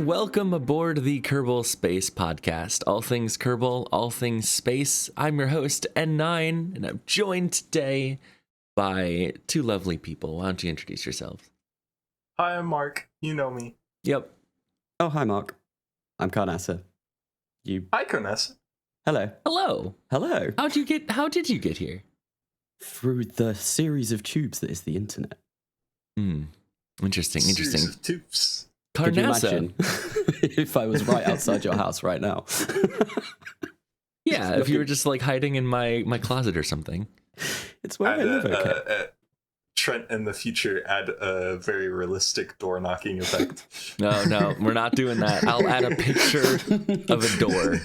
Welcome aboard the Kerbal Space Podcast. All things Kerbal, all things space. I'm your host, N9, and I'm joined today by two lovely people. Why don't you introduce yourselves? Hi, I'm Mark. You know me. Yep. Oh, hi, Mark. I'm Carnasa. Hi, Carnasa. Hello. Hello. Hello. How did you get here? Through the series of tubes that is the internet. Interesting. Series of tubes. Could you Carnasa. imagine if I was right outside your house right now? Yeah, if you were just like hiding in my closet or something. It's where I live, okay. Trent in the future add a very realistic door knocking effect. No, we're not doing that. I'll add a picture of a door.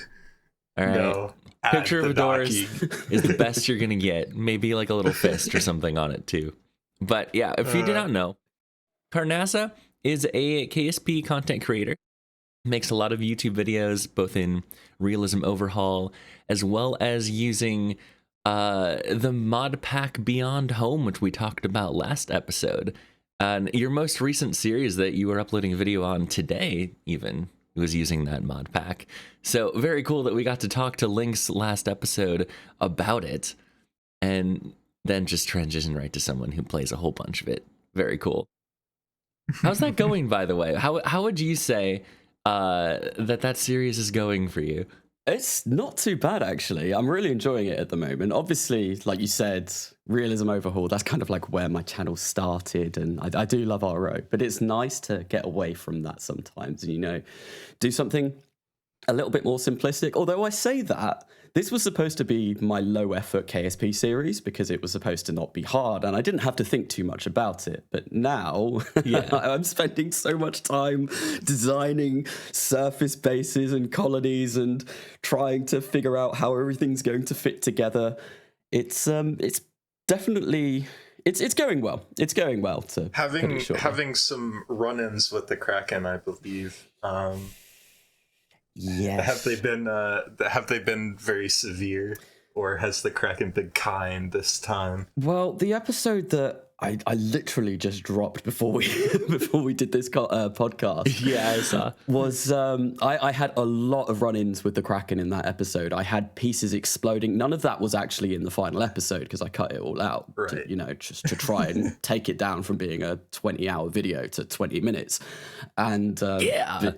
All right. No, Picture of a door is knocking. the best you're gonna get. Maybe like a little fist or something on it too. But yeah, if you do not know, Carnasa is a KSP content creator. Makes a lot of YouTube videos, both in Realism, Overhaul, as well as using the mod pack Beyond Home, which we talked about last episode. And your most recent series that you were uploading a video on today, even, was using that mod pack. So very cool that we got to talk to Link's last episode about it, and then just transition right to someone who plays a whole bunch of it. Very cool. How's that going, by the way? How would you say that series is going for you? It's not too bad, actually. I'm really enjoying it at the moment. Obviously, like you said, Realism Overhaul, that's kind of like where my channel started, and I do love RO, but it's nice to get away from that sometimes and, do something a little bit more simplistic. Although I say that, this was supposed to be my low-effort KSP series because it was supposed to not be hard, and I didn't have to think too much about it. But now, I'm spending so much time designing surface bases and colonies and trying to figure out how everything's going to fit together. It's definitely... It's going well. It's going well. To having some run-ins with the Kraken, I believe. Yes. Have they been very severe, or has the Kraken been kind this time? Well, the episode that I literally just dropped before we did this podcast. Yeah, I saw. Was I had a lot of run-ins with the Kraken in that episode. I had pieces exploding. None of that was actually in the final episode because I cut it all out. Right. Just to try and take it down from being a 20-hour video to 20 minutes. And yeah,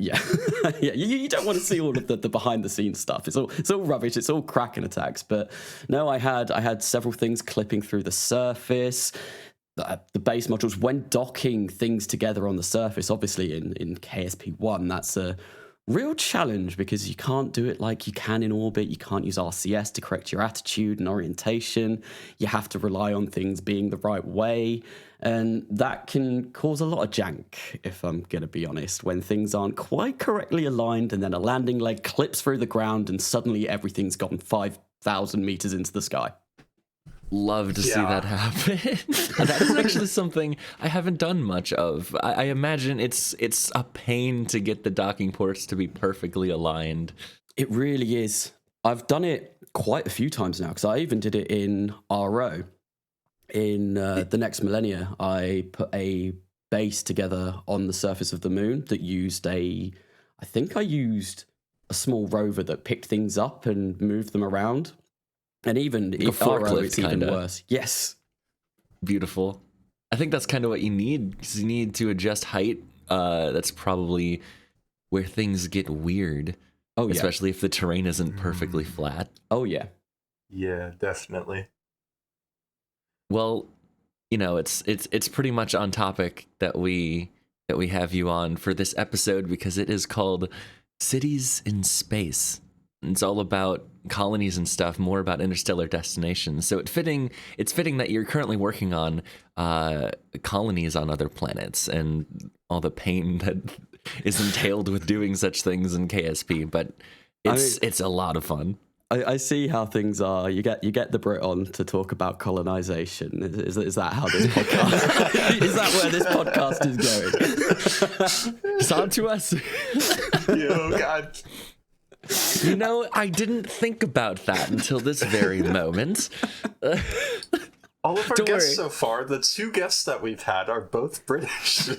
you don't want to see all of the behind-the-scenes stuff. It's all rubbish. It's all Kraken attacks. But no, I had several things clipping through the surface. The base modules, when docking things together on the surface, obviously in KSP1, that's a real challenge because you can't do it like you can in orbit. You can't use RCS to correct your attitude and orientation. You have to rely on things being the right way. And that can cause a lot of jank, if I'm going to be honest, when things aren't quite correctly aligned and then a landing leg clips through the ground and suddenly everything's gone 5,000 meters into the sky. Love to see that happen. That is actually something I haven't done much of. I imagine it's a pain to get the docking ports to be perfectly aligned. It really is. I've done it quite a few times now because I even did it in RO. In the next millennia, I put a base together on the surface of the moon that used I used a small rover that picked things up and moved them around. And even like a forklift, it's even worse. Yes. Beautiful. I think that's kind of what you need, because you need to adjust height. That's probably where things get weird. Oh, yeah. Especially if the terrain isn't perfectly flat. Oh, yeah. Yeah, definitely. Well, it's pretty much on topic that we have you on for this episode, because it is called Cities in Space. It's all about colonies and stuff, more about interstellar destinations. So it's fitting that you're currently working on colonies on other planets and all the pain that is entailed with doing such things in KSP. But it's a lot of fun. I see how things are. You get the Brit on to talk about colonization. Is that how this podcast? Is that where this podcast is going? It's on to us. Oh God. You know, I didn't think about that until this very moment. All of our Don't guests worry. so far, the 2 guests that we've had are both British.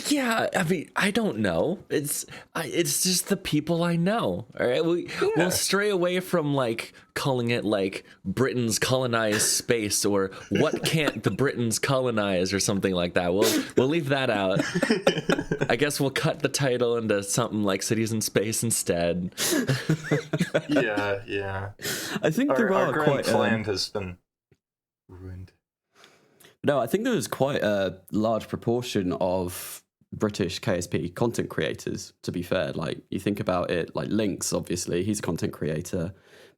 Yeah, I mean, I don't know. It's just the people I know. All right, we'll stray away from like calling it like Britain's colonized space or what can't the Britons colonize or something like that. We'll leave that out. I guess we'll cut the title into something like Cities in Space instead. Yeah. I think there Our are grand quite plan has been ruined. no. I think there was quite a large proportion of British KSP content creators. To be fair, like you think about it, like Lynx, obviously he's a content creator.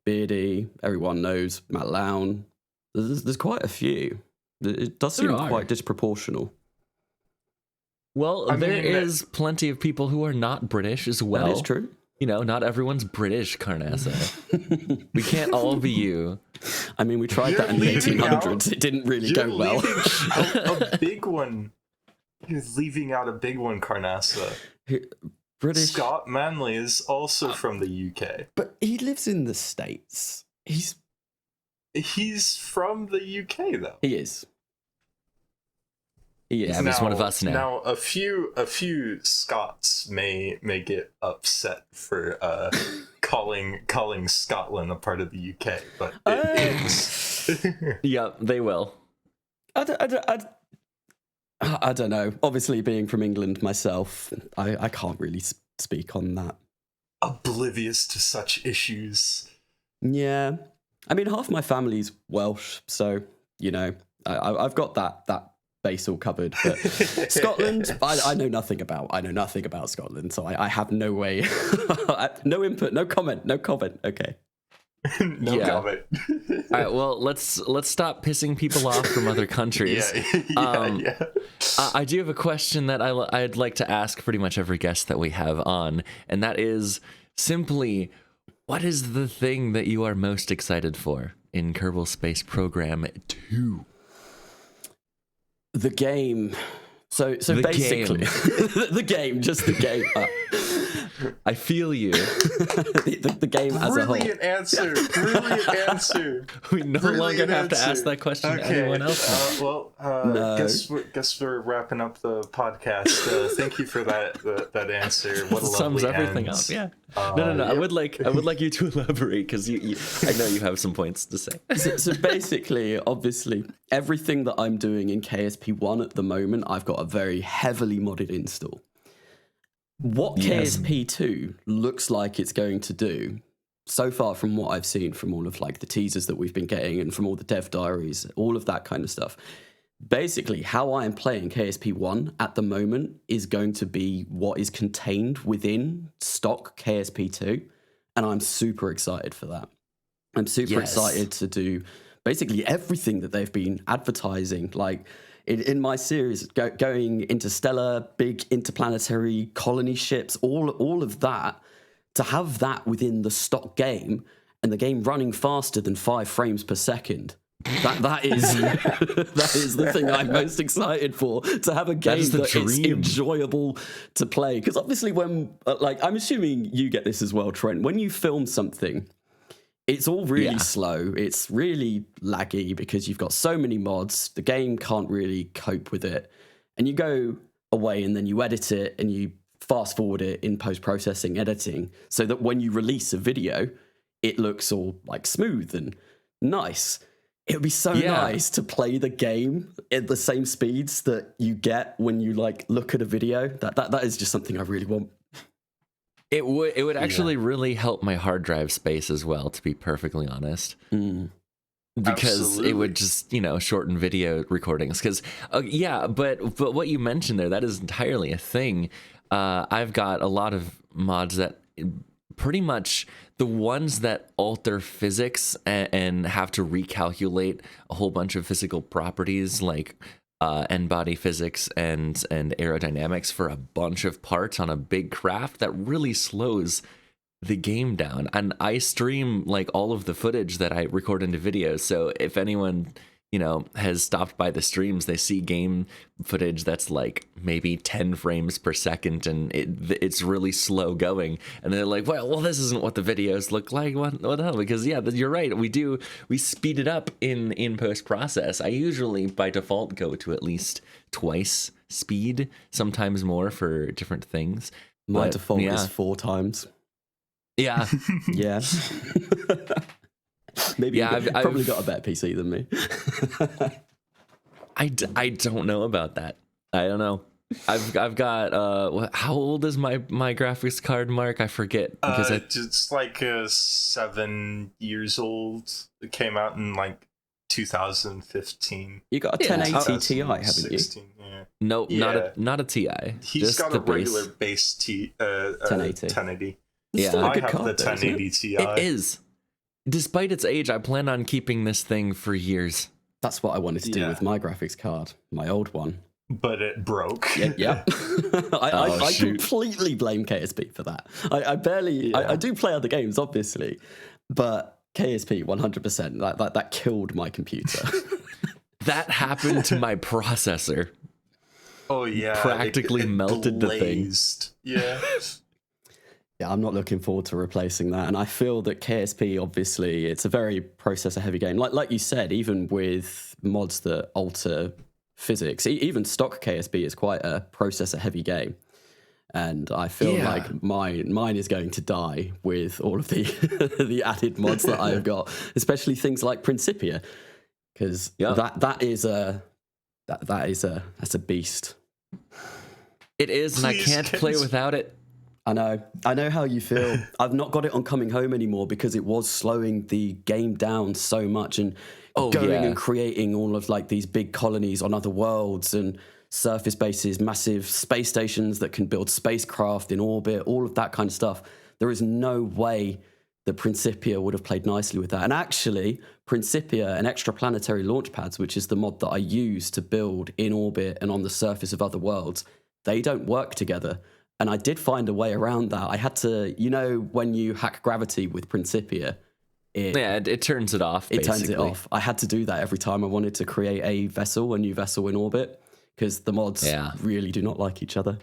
Beardy, everyone knows Matt Lown. There's quite a few. It does seem quite disproportional. Well, I there mean, is plenty of people who are not British as well. That is true. You know, not everyone's British, Carnasa. We can't all be you. I mean, we tried that in the 1800s. It didn't really go well. A big one. You're leaving out a big one, Carnasa. British. Scott Manley is also from the UK. But he lives in the States. He's from the UK though. He is. Yeah, he's one of us now. Now a few Scots may get upset for calling Scotland a part of the UK, but it is. Yeah, they will. I don't know. Obviously, being from England myself, I can't really speak on that. Oblivious to such issues. Yeah. I mean, half my family's Welsh, so, you know, I've got that base all covered. But Scotland, I know nothing about. I know nothing about Scotland, so I have no way. No input, no comment. Okay. No comment. All right, well, let's stop pissing people off from other countries. Yeah. I do have a question that I'd like to ask pretty much every guest that we have on, and that is simply, what is the thing that you are most excited for in Kerbal Space Program 2? The game. So basically, the game, just the game. I feel you. the game as a whole. Brilliant answer. We no longer have to ask that question to anyone else. No. Guess we're wrapping up the podcast. Thank you for that answer. What a Sums lovely everything end. up. Yeah. No. Yep. I would like you to elaborate because I know you have some points to say. So basically, obviously, everything that I'm doing in KSP1 at the moment, I've got a very heavily modded install. What KSP2 looks like it's going to do, so far from what I've seen from all of like the teasers that we've been getting and from all the dev diaries, all of that kind of stuff, basically how I am playing KSP1 at the moment is going to be what is contained within stock KSP2, and I'm super excited for that. I'm super excited to do basically everything that they've been advertising, like in my series, going interstellar, big interplanetary colony ships, all of that, to have that within the stock game and the game running faster than 5 frames per second. That is that is the thing I'm most excited for, to have a game that is enjoyable to play. Because obviously when, like, I'm assuming you get this as well, Trent, when you film something, it's all really slow. It's really laggy because you've got so many mods. The game can't really cope with it. And you go away and then you edit it and you fast forward it in post-processing editing so that when you release a video, it looks all like smooth and nice. It would be so nice to play the game at the same speeds that you get when you like look at a video. That is just something I really want. It would actually really help my hard drive space as well, to be perfectly honest. Because it would just, shorten video recordings. Because, but what you mentioned there, that is entirely a thing. I've got a lot of mods that pretty much the ones that alter physics and have to recalculate a whole bunch of physical properties like end body physics and aerodynamics for a bunch of parts on a big craft, that really slows the game down, and I stream like all of the footage that I record into videos. So if anyone, has stopped by the streams, they see game footage that's like maybe 10 frames per second, and it's really slow going, and they're like, well, this isn't what the videos look like. What the hell? Because you're right, we speed it up in post process. I usually by default go to at least twice speed, sometimes more for different things. My default is 4 times. Yeah. Yeah. Maybe I've probably got a better PC than me. I don't know about that. I don't know. I've got how old is my graphics card, Mark? I forget because it's like 7 years old. It came out in like 2015. You got a 1080 Ti, haven't you? Yeah. No, not a Ti. He's got a regular base 1080. Yeah, I have the 1080 Ti. It is. Despite its age, I plan on keeping this thing for years. That's what I wanted to do with my graphics card, my old one. But it broke. Yeah. I completely blame KSP for that. I barely... I do play other games, obviously, but KSP, 100%. That killed my computer. That happened to my processor. Oh, yeah. Practically melted blazed. The thing. Yeah. Yeah, I'm not looking forward to replacing that. And I feel that KSP, obviously, it's a very processor-heavy game. Like you said, even with mods that alter physics, even stock KSP is quite a processor-heavy game. And I feel like mine is going to die with all of the the added mods that I've got, especially things like Principia, because that's a beast. It is, and I can't play without it. I know how you feel. I've not got it on Coming Home anymore because it was slowing the game down so much, and going and creating all of like these big colonies on other worlds and surface bases, massive space stations that can build spacecraft in orbit, all of that kind of stuff. There is no way that Principia would have played nicely with that. And actually, Principia and extraplanetary launch pads, which is the mod that I use to build in orbit and on the surface of other worlds, they don't work together. And I did find a way around that. I had to, when you hack gravity with Principia, it turns it off. It turns it off. I had to do that every time I wanted to create a new vessel in orbit, because the mods really do not like each other.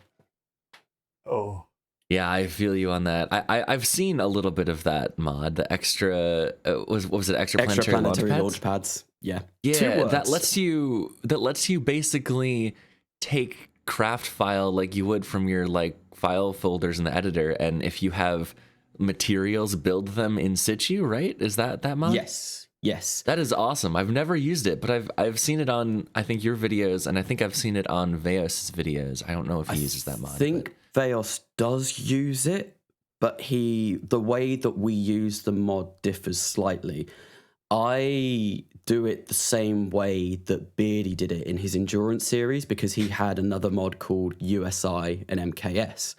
Oh. Yeah, I feel you on that. I've seen a little bit of that mod, the extra was it extraplanetary launch pads? Yeah. Yeah, that lets you basically take craft file like you would from your like file folders in the editor, and if you have materials, build them in situ, right? Is that mod? Yes. That is awesome. I've never used it, but I've seen it on, I think, your videos, and I think I've seen it on Veos' videos. I don't know if he uses that mod. I think Veos does use it, but the way that we use the mod differs slightly. I do it the same way that Beardy did it in his Endurance series, because he had another mod called USI and MKS,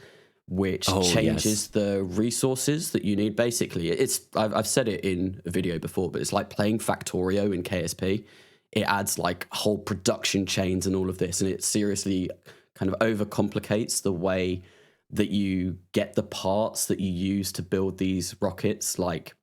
which changes the resources that you need. Basically, I've said it in a video before, but it's like playing Factorio in KSP. It adds like whole production chains and all of this, and it seriously kind of overcomplicates the way that you get the parts that you use to build these rockets, like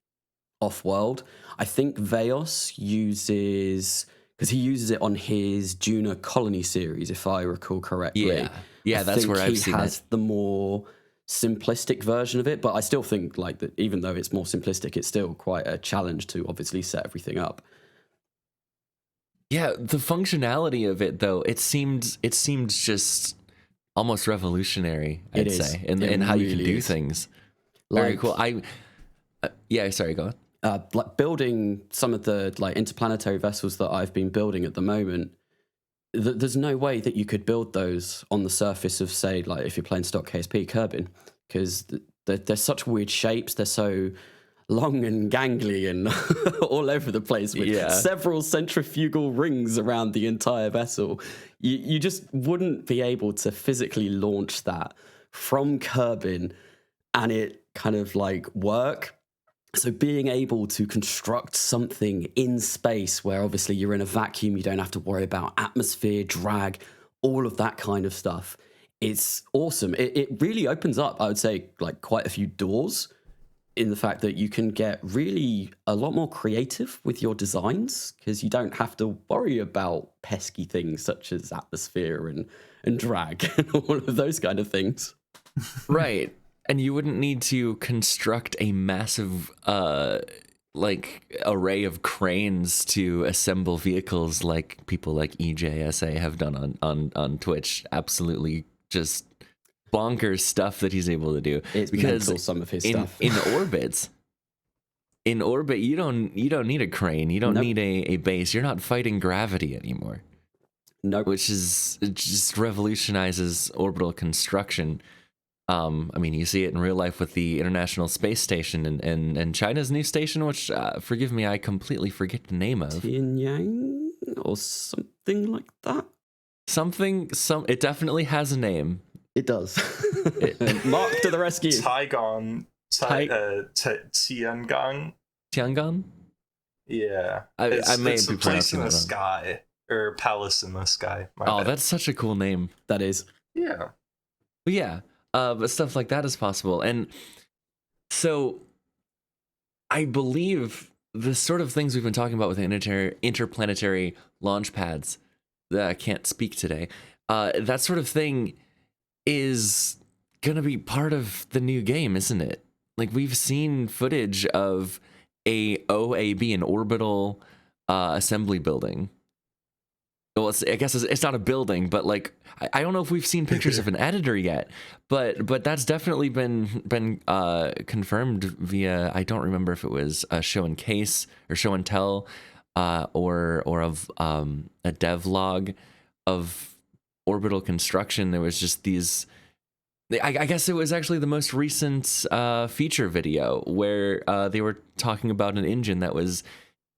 off-world. I think Veos uses, because he uses it on his Juno Colony series, if I recall correctly. Yeah, that's where I've seen it. He has the more simplistic version of it, but I still think like that, even though it's more simplistic, it's still quite a challenge to obviously set everything up. Yeah, the functionality of it though, it seemed just almost revolutionary, I'd say, in how you can do things. Very cool. Sorry, go on. Like building some of the like interplanetary vessels that I've been building at the moment, there's no way that you could build those on the surface of, say, like if you're playing stock KSP Kerbin, because they're such weird shapes. They're so long and gangly and all over the place with several centrifugal rings around the entire vessel. You just wouldn't be able to physically launch that from Kerbin and it kind of like work. So being able to construct something in space where obviously you're in a vacuum, you don't have to worry about atmosphere, drag, all of that kind of stuff. It's awesome. It really opens up, I would say, like quite a few doors in the fact that you can get really a lot more creative with your designs because you don't have to worry about pesky things such as atmosphere and drag and all of those kind of things. Right. And you wouldn't need to construct a massive array of cranes to assemble vehicles like people like EJSA have done on Twitch. Absolutely just bonkers stuff that he's able to do. It's because mental, some of his stuff. In orbit, you don't need a crane. You don't need a base. You're not fighting gravity anymore. No, Which it just revolutionizes orbital construction. I mean, you see it in real life with the International Space Station and China's new station, which, forgive me, I completely forget the name of. Tianyang or something like that. It definitely has a name. It does. Mark to the rescue. Tiangang. Tiangan? Yeah. I may it's be a place in pronouncing the it wrong. sky, or palace in the sky. My bad. That's such a cool name. That is. Yeah. But yeah, but stuff like that is possible. And so I believe the sort of things we've been talking about with interplanetary launch pads, that I can't speak today, that sort of thing is going to be part of the new game, isn't it? Like, we've seen footage of a OAB, an orbital assembly building. Well, I guess it's not a building, but like, I don't know if we've seen pictures of an editor yet, but that's definitely been confirmed via, I don't remember if it was a show and case or show and tell, or of a devlog of orbital construction. There was just these, I guess it was actually the most recent feature video where they were talking about an engine that was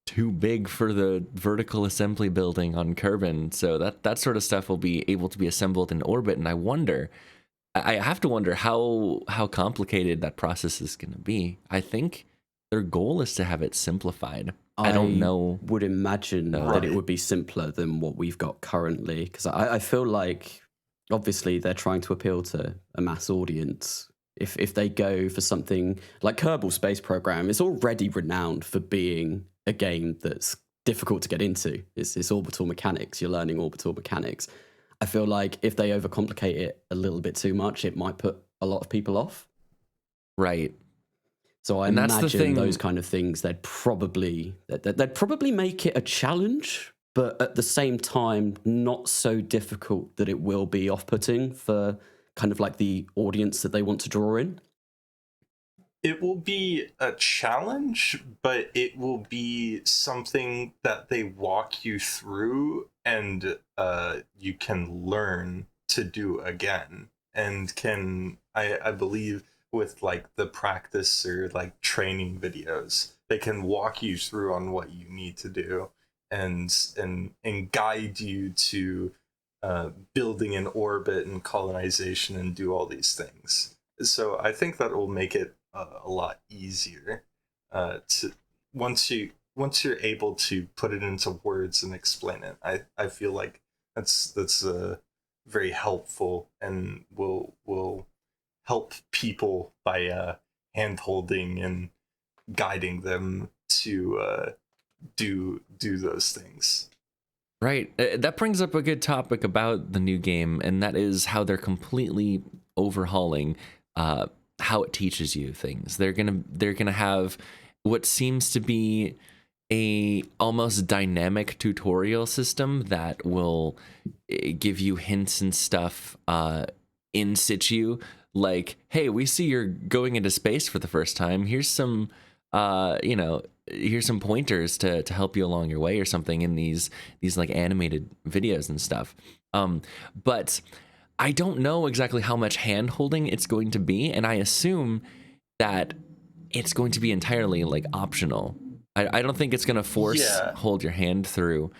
too big for the vertical assembly building on Kerbin. So that sort of stuff will be able to be assembled in orbit. And I have to wonder how complicated that process is going to be. I think their goal is to have it simplified. I don't know. Would imagine that it would be simpler than what we've got currently, because I feel like obviously they're trying to appeal to a mass audience. If they go for something like Kerbal Space Program, it's already renowned for being a game that's difficult to get into. It's orbital mechanics. You're learning orbital mechanics. I feel like if they overcomplicate it a little bit too much, it might put a lot of people off. Right. So I imagine those kind of things, they'd probably make it a challenge, but at the same time, not so difficult that it will be off-putting for kind of like the audience that they want to draw in. It will be a challenge, but it will be something that they walk you through and you can learn to do again. And I believe with like the practice or like training videos, they can walk you through on what you need to do and guide you to building an orbit and colonization and do all these things. So I think that will make it a lot easier to once you're able to put it into words and explain it. I feel like that's very helpful and will help people by hand holding and guiding them to do those things. Right. That brings up a good topic about the new game, and that is how they're completely overhauling how it teaches you things. They're gonna have what seems to be a almost dynamic tutorial system that will give you hints and stuff in situ. Like, hey, we see you're going into space for the first time. Here's some here's some pointers to help you along your way or something in these like animated videos and stuff. But I don't know exactly how much hand holding it's going to be, and I assume that it's going to be entirely like optional. I don't think it's going to force hold your hand through.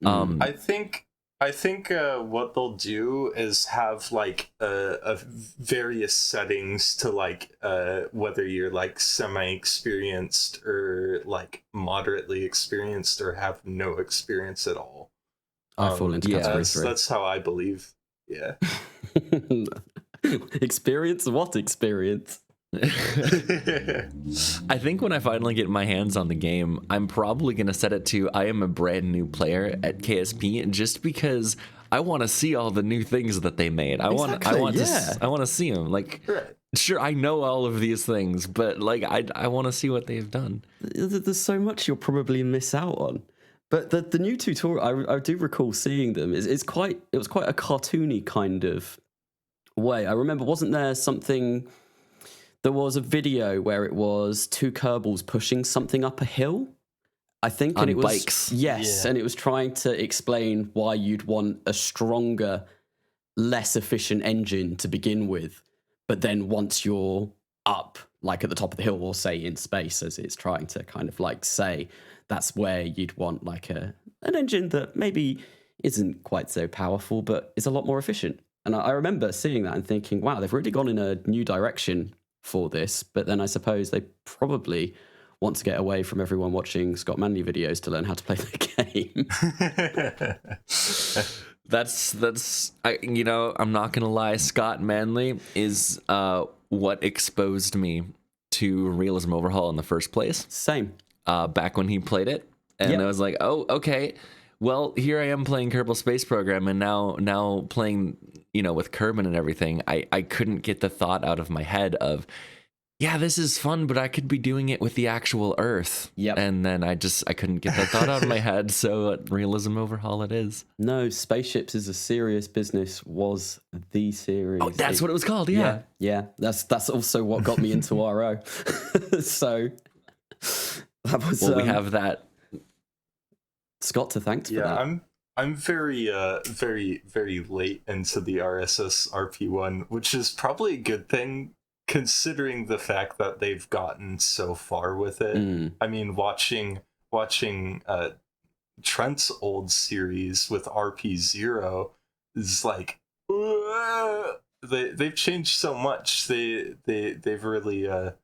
I think what they'll do is have like a various settings to like whether you're like semi-experienced or like moderately experienced or have no experience at all. I fall into category 3. That's how I believe. Yeah. Experience? What experience? I think when I finally get my hands on the game, I'm probably going to set it to I am a brand new player at KSP, just because I want to see all the new things that they made. I want to see them. Like, sure, I know all of these things, but like I want to see what they've done. There's so much you'll probably miss out on. But the new tutorial, I do recall seeing them. It was quite a cartoony kind of way. I remember, wasn't there something? There was a video where it was two Kerbals pushing something up a hill, I think, on and it was bikes. Yes, and it was trying to explain why you'd want a stronger, less efficient engine to begin with, but then once you're up, like at the top of the hill, or say in space, as it's trying to kind of like say, that's where you'd want like an engine that maybe isn't quite so powerful, but is a lot more efficient. And I remember seeing that and thinking, wow, they've really gone in a new direction for this. But then I suppose they probably want to get away from everyone watching Scott Manley videos to learn how to play the game. That's I'm not gonna lie, Scott Manley is what exposed me to Realism Overhaul in the first place. Same. Back when he played it, and I was like, oh, okay, well, here I am playing Kerbal Space Program, and now playing, with Kerbin and everything. I couldn't get the thought out of my head of, yeah, this is fun, but I could be doing it with the actual Earth. Yep. And then I couldn't get that thought out of my head, so Realism Overhaul it is. No, Spaceships is a Serious Business was the series. Oh, that's what it was called, yeah. Yeah. That's also what got me into RO. So that was... Well, we have that. Scott to thank for that. I'm very very very late into the RSS RP1, which is probably a good thing considering the fact that they've gotten so far with it. I mean, watching Trent's old series with RP0 is like, they've changed so much. They've really I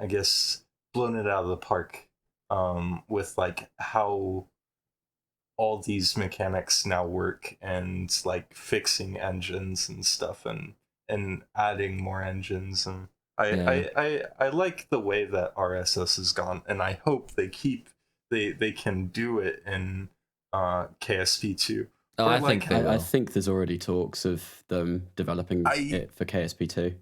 guess blown it out of the park with like how all these mechanics now work, and like fixing engines and stuff, and adding more engines. And I like the way that RSS has gone, and I hope they can do it in KSP2. Oh, I think there's already talks of them developing it for KSP2.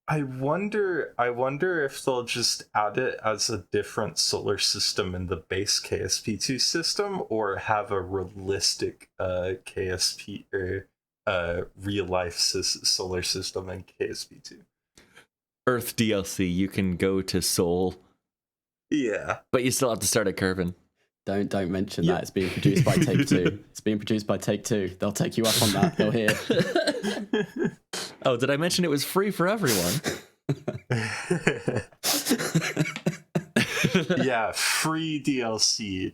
I wonder if they'll just add it as a different solar system in the base KSP2 system, or have a realistic KSP or real life solar system in KSP2. Earth DLC, you can go to Sol. Yeah. But you still have to start at Kerbin. Don't mention that. It's being produced by Take Two. It's being produced by Take Two. They'll take you up on that. They'll hear. Oh, did I mention it was free for everyone? Yeah, free DLC.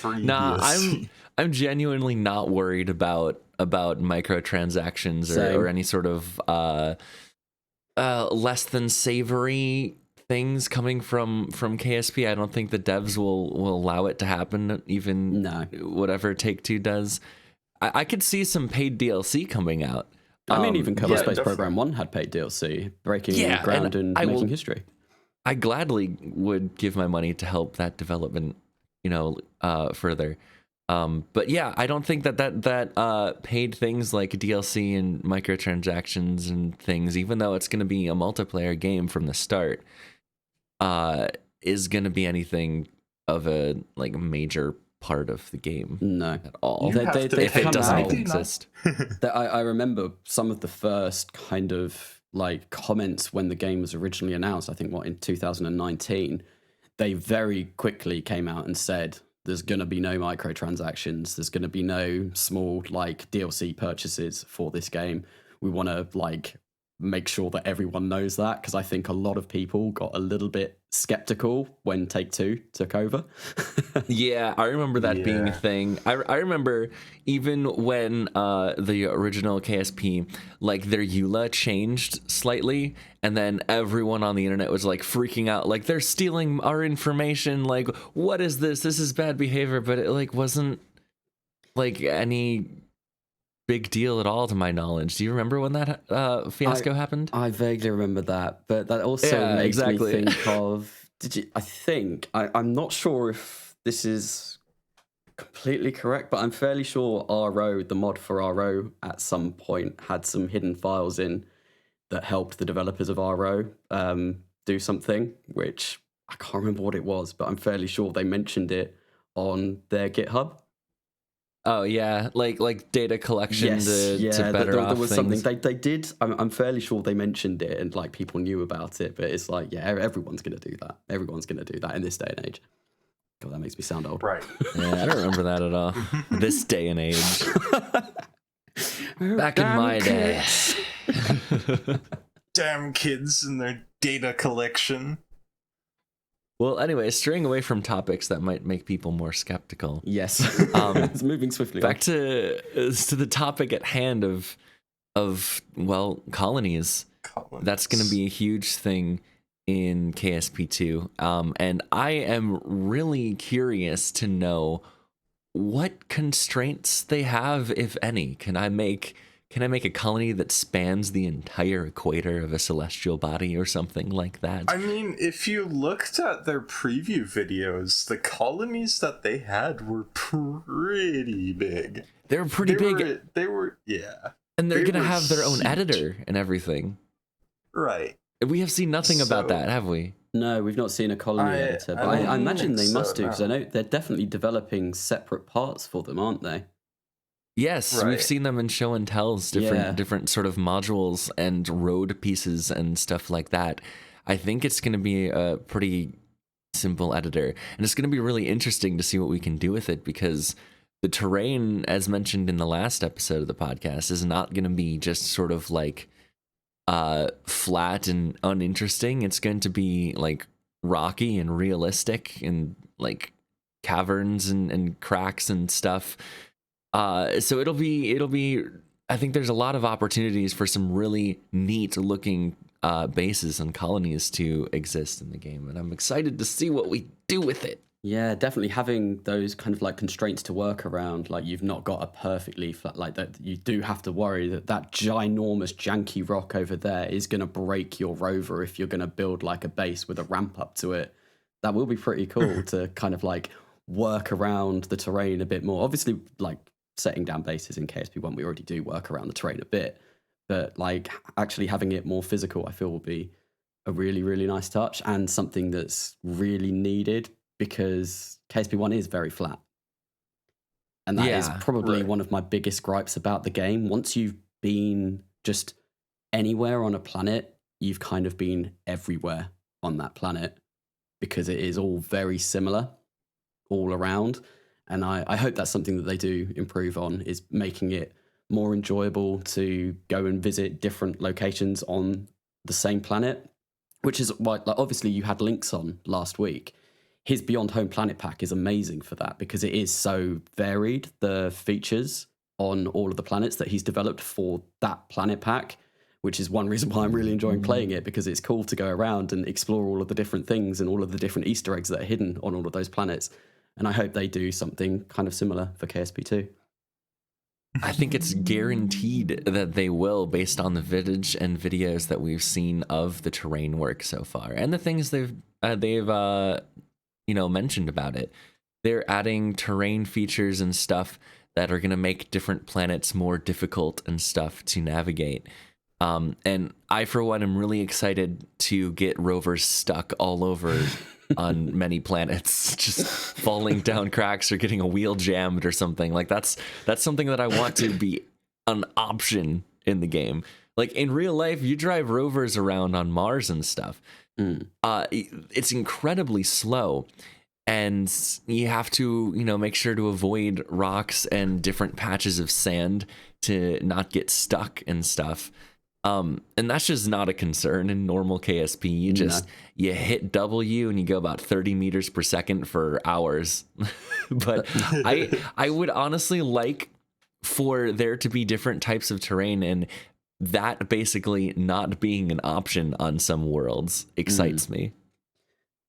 DLC. I'm genuinely not worried about microtransactions or any sort of less than savory things coming from KSP. I don't think the devs will allow it to happen, even whatever Take-Two does. I could see some paid DLC coming out. I mean, even Kerbal Space Program 1 had paid DLC, breaking ground and making history. I gladly would give my money to help that development, further. But yeah, I don't think that paid things like DLC and microtransactions and things, even though it's going to be a multiplayer game from the start, is going to be anything of a like major part of the game. No, at all. If it doesn't even exist. I remember some of the first kind of like comments when the game was originally announced. I think in 2019, they very quickly came out and said, there's going to be no microtransactions. There's going to be no small like DLC purchases for this game. We want to like make sure that everyone knows that, because I think a lot of people got a little bit skeptical when Take-Two took over. Yeah, I remember that being a thing. I remember even when the original KSP, like their EULA changed slightly, and then everyone on the internet was like freaking out, like they're stealing our information, like what is this? This is bad behavior. But it like wasn't like any big deal at all to my knowledge. Do you remember when that fiasco happened? I vaguely remember that, but that also makes me think of. I'm not sure if this is completely correct, but I'm fairly sure RO, the mod for RO, at some point had some hidden files in that helped the developers of RO do something, which I can't remember what it was, but I'm fairly sure they mentioned it on their GitHub. Oh yeah, like data collection to better off there was things. something they did. I'm fairly sure they mentioned it and like people knew about it, but it's like, yeah, everyone's gonna do that. Everyone's gonna do that in this day and age. God, that makes me sound old. Right. Yeah, I don't remember that at all. This day and age. Back in my day. Damn kids and their data collection. Well, anyway, straying away from topics that might make people more skeptical. Yes. It's moving swiftly. Back to the topic at hand of colonies. That's going to be a huge thing in KSP2. And I am really curious to know what constraints they have, if any. Can I make a colony that spans the entire equator of a celestial body or something like that? I mean, if you looked at their preview videos, the colonies that they had were pretty big. They're pretty big. They were, yeah. And they're going to have their own huge. editor and everything. Right. We have seen nothing about that, have we? No, we've not seen a colony editor, but I imagine they must do, because I know they're definitely developing separate parts for them, aren't they? Yes, right. We've seen them in show and tells, different sort of modules and road pieces and stuff like that. I think it's going to be a pretty simple editor, and it's going to be really interesting to see what we can do with it, because the terrain, as mentioned in the last episode of the podcast, is not going to be just sort of like flat and uninteresting. It's going to be like rocky and realistic and like caverns and cracks and stuff. So it'll be I think there's a lot of opportunities for some really neat looking bases and colonies to exist in the game, and I'm excited to see what we do with it. Yeah, definitely having those kind of like constraints to work around, like you've not got a perfectly flat, like that. You do have to worry that ginormous janky rock over there is going to break your rover if you're going to build like a base with a ramp up to it. That will be pretty cool to kind of like work around the terrain a bit more. Obviously, like setting down bases in KSP1, we already do work around the terrain a bit, but like actually having it more physical, I feel will be a really, really nice touch and something that's really needed, because KSP1 is very flat. And that is probably one of my biggest gripes about the game. Once you've been just anywhere on a planet, you've kind of been everywhere on that planet, because it is all very similar all around. And I hope that's something that they do improve on, is making it more enjoyable to go and visit different locations on the same planet, which is why, like, obviously you had Lynx on last week. His Beyond Home Planet Pack is amazing for that, because it is so varied, the features on all of the planets that he's developed for that planet pack, which is one reason why I'm really enjoying playing it, because it's cool to go around and explore all of the different things and all of the different Easter eggs that are hidden on all of those planets. And I hope they do something kind of similar for KSP2. I think it's guaranteed that they will, based on the footage and videos that we've seen of the terrain work so far and the things they've mentioned about it. They're adding terrain features and stuff that are going to make different planets more difficult and stuff to navigate. And I, for one, am really excited to get rovers stuck all over on many planets, just falling down cracks or getting a wheel jammed or something. Like that's something that I want to be an option in the game. Like in real life, you drive rovers around on Mars and stuff. It's incredibly slow, and you have to, make sure to avoid rocks and different patches of sand to not get stuck and stuff. And that's just not a concern in normal KSP. You hit W and you go about 30 meters per second for hours. But I would honestly like for there to be different types of terrain, and that basically not being an option on some worlds excites me.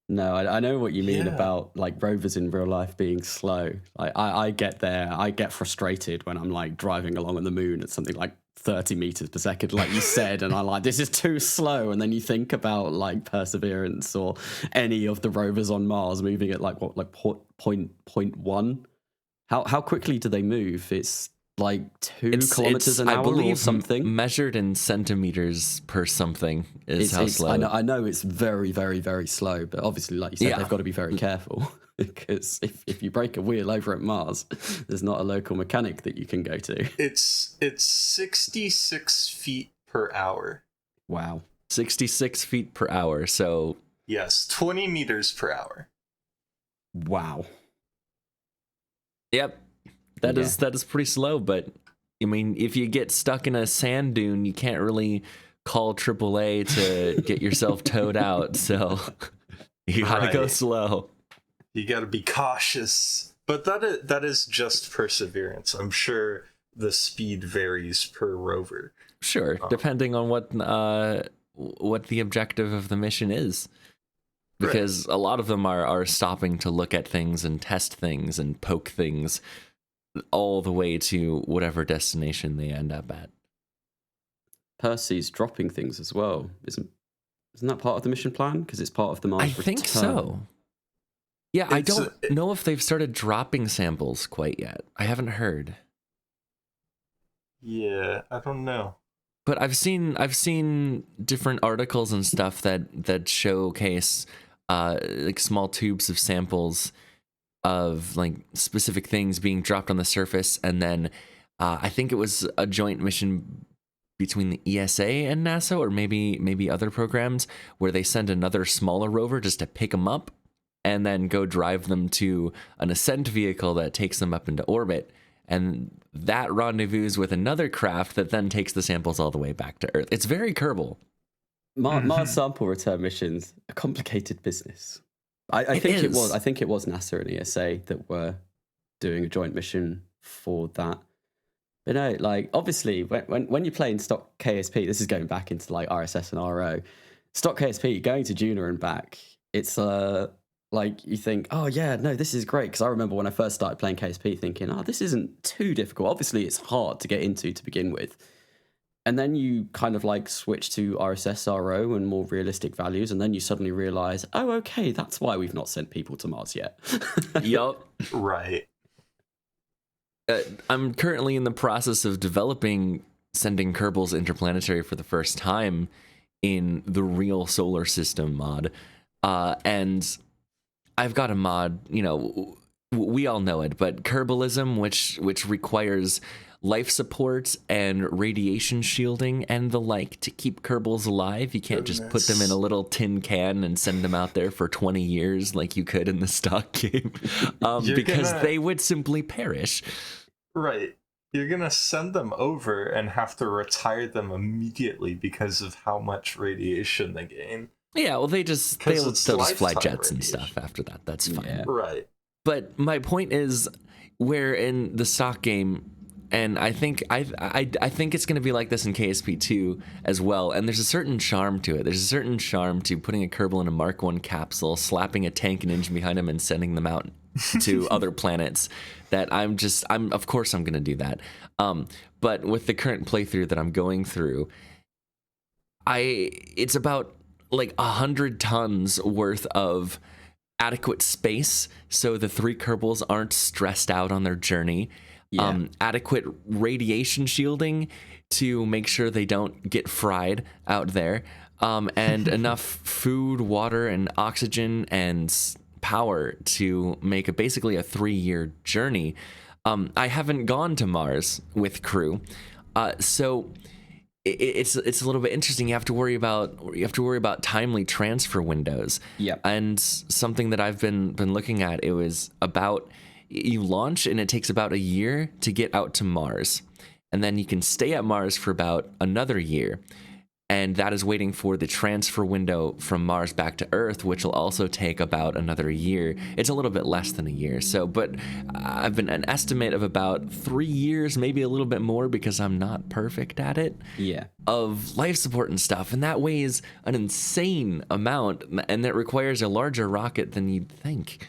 No, I know what you mean Yeah. about like rovers in real life being slow. Like I get there, I get frustrated when I'm like driving along on the moon at something like 30 meters per second, like you said, and I'm like, this is too slow. And then you think about like Perseverance or any of the rovers on Mars moving at like what, like point one. How quickly do they move? It's like 2 kilometers an hour, I believe, or something. measured in centimeters per something is how slow. I know it's very, very, very slow, but obviously, like you said, Yeah. they've got to be very careful because if you break a wheel over at Mars, there's not a local mechanic that you can go to. It's 66 feet per hour. Wow. 66 feet per hour. So Yes, 20 meters per hour. Wow. yep, that is pretty slow. But I mean, if you get stuck in a sand dune, you can't really call AAA to get yourself towed out. So you gotta go Right. slow. You got to be cautious. But that is just Perseverance. I'm sure the speed varies per rover. Sure, depending on what the objective of the mission is. Because a lot of them are stopping to look at things and test things and poke things all the way to whatever destination they end up at. Percy's dropping things as well. Isn't that part of the mission plan? Because it's part of the Mars I return. think so. Yeah, I It's don't know if they've started dropping samples quite yet. I haven't heard. Yeah, I don't know. But I've seen different articles and stuff that showcase like small tubes of samples of like specific things being dropped on the surface, and then I think it was a joint mission between the ESA and NASA, or maybe other programs, where they send another smaller rover just to pick them up and then go drive them to an ascent vehicle that takes them up into orbit. And that rendezvous with another craft that then takes the samples all the way back to Earth. It's very Kerbal. Mars sample return missions, a complicated business. I think it was NASA and ESA that were doing a joint mission for that. But no, like obviously when you're playing stock KSP, this is going back into like RSS and RO. Stock KSP, going to Juno and back, it's like you think, oh yeah, no, this is great. Because I remember when I first started playing KSP thinking, oh, this isn't too difficult. Obviously, it's hard to get into to begin with. And then you kind of like switch to RSS, RO and more realistic values. And then you suddenly realize, oh, okay, that's why we've not sent people to Mars yet. Yup. Right. I'm currently in the process of developing sending Kerbals interplanetary for the first time in the real solar system mod. And I've got a mod, you know, we all know it, but Kerbalism, which requires life support and radiation shielding and the like to keep Kerbals alive. You can't just put them in a little tin can and send them out there for 20 years like you could in the stock game, because they would simply perish. Right. You're going to send them over and have to retire them immediately because of how much radiation they gain. Yeah, well, they'll just fly lifetime jets and radiation. stuff after that. That's fine. Yeah. Right. But my point is, where in the stock game, and I think it's going to be like this in KSP 2 as well. And there's a certain charm to it. There's a certain charm to putting a Kerbal in a Mark 1 capsule, slapping a tank and engine behind him, and sending them out to other planets. That of course I'm going to do that. But with the current playthrough that I'm going through, it's about like 100 tons worth of adequate space, so the 3 Kerbals aren't stressed out on their journey. Yeah. Adequate radiation shielding to make sure they don't get fried out there, and enough food, water, and oxygen and power to make basically a 3-year journey. I haven't gone to Mars with crew, so it's a little bit interesting. You have to worry about timely transfer windows. Yeah. And something that I've been looking at, it was about, you launch and it takes about a year to get out to Mars, and then you can stay at Mars for about another year. And that is waiting for the transfer window from Mars back to Earth, which will also take about another year. It's a little bit less than a year. But I've been an estimate of about 3 years, maybe a little bit more because I'm not perfect at it. Yeah. Of life support and stuff. And that weighs an insane amount, and that requires a larger rocket than you'd think.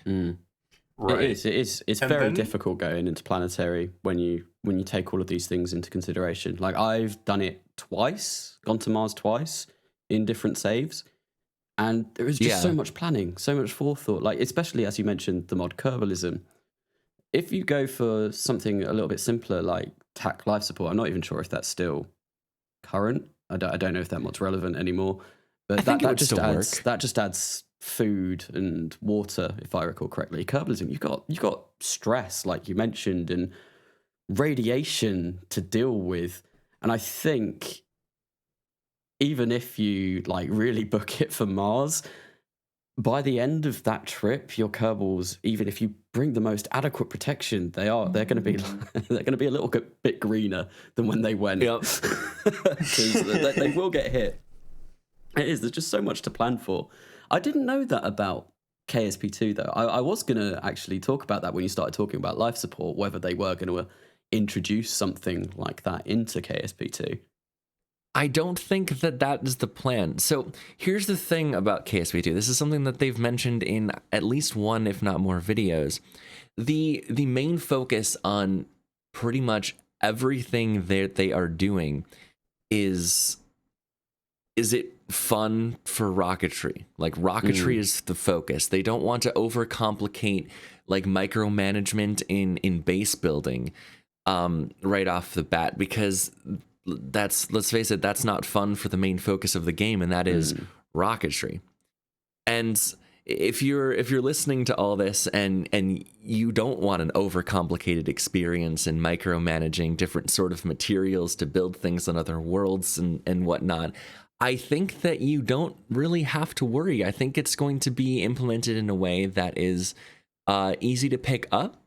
Right. It is. It's very difficult going into planetary when you take all of these things into consideration. Like, I've done it twice, gone to Mars twice in different saves, and there is just so much planning, so much forethought. Like, especially as you mentioned, the mod Kerbalism. If you go for something a little bit simpler like TAC life support, I'm not even sure if that's still current. I don't know if that mod's relevant anymore. But that just adds food and water, if I recall correctly. Kerbalism, you've got stress, like you mentioned, and radiation to deal with. And I think even if you like really book it for Mars, by the end of that trip, your Kerbals, even if you bring the most adequate protection, they're going to be a little bit greener than when they went. Yep. Because they will get hit. There's just so much to plan for. I didn't know that about KSP2 though. I was going to actually talk about that when you started talking about life support, whether they were going to introduce something like that into KSP2. I don't think that is the plan. So here's the thing about KSP2. This is something that they've mentioned in at least one, if not more, videos. The main focus on pretty much everything that they are doing is it fun for rocketry? Like, rocketry is the focus. They don't want to overcomplicate like micromanagement in base building right off the bat, because let's face it, that's not fun for the main focus of the game, and that is rocketry. And if you're listening to all this and you don't want an overcomplicated experience in micromanaging different sort of materials to build things on other worlds and whatnot, I think that you don't really have to worry. I think it's going to be implemented in a way that is easy to pick up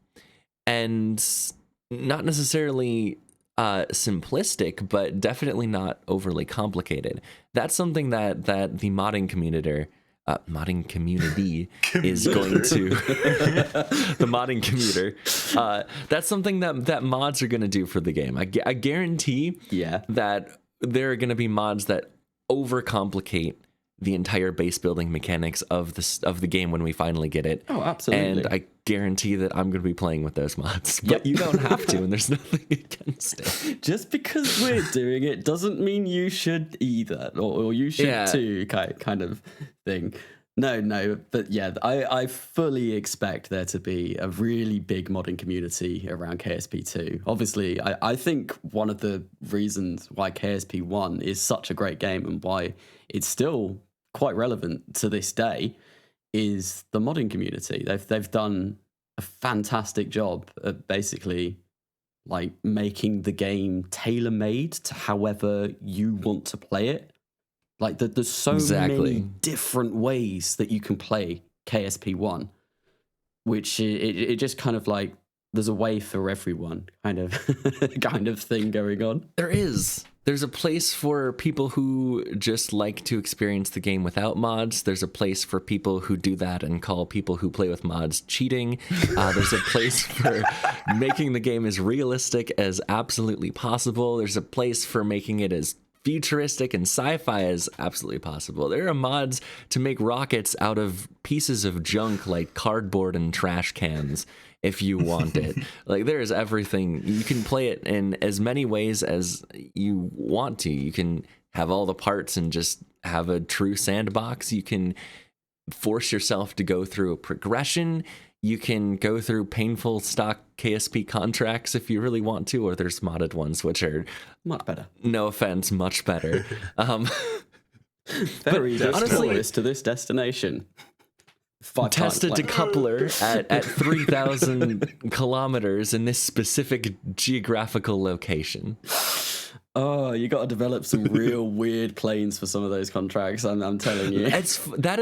and not necessarily simplistic, but definitely not overly complicated. That's something that the modding community is going to the modding commuter. That's something that mods are going to do for the game. I guarantee that there are going to be mods that overcomplicate the entire base building mechanics of the game when we finally get it. Oh, absolutely. And I guarantee that I'm going to be playing with those mods. But you don't have to, and there's nothing against it. Just because we're doing it doesn't mean you should either, or you should too, kind of thing. No, but yeah, I fully expect there to be a really big modding community around KSP2. Obviously, I think one of the reasons why KSP1 is such a great game and why it's still quite relevant to this day is the modding community. They've done a fantastic job at basically like making the game tailor-made to however you want to play it. Like, there's so many different ways that you can play KSP1, which it just kind of like, there's a way for everyone kind of thing going on. There's a place for people who just like to experience the game without mods. There's a place for people who do that and call people who play with mods cheating. There's a place for making the game as realistic as absolutely possible. There's a place for making it as futuristic and sci-fi as absolutely possible. There are mods to make rockets out of pieces of junk like cardboard and trash cans if you want it. Like, there is everything. You can play it in as many ways as you want to. You can have all the parts and just have a true sandbox. You can force yourself to go through a progression. You can go through painful stock KSP contracts if you really want to, or there's modded ones, which are much better. No offense, much better. Very honestly, to this destination. Tested decoupler at 3,000 kilometers in this specific geographical location. Oh, you got to develop some real weird planes for some of those contracts. I'm telling you, that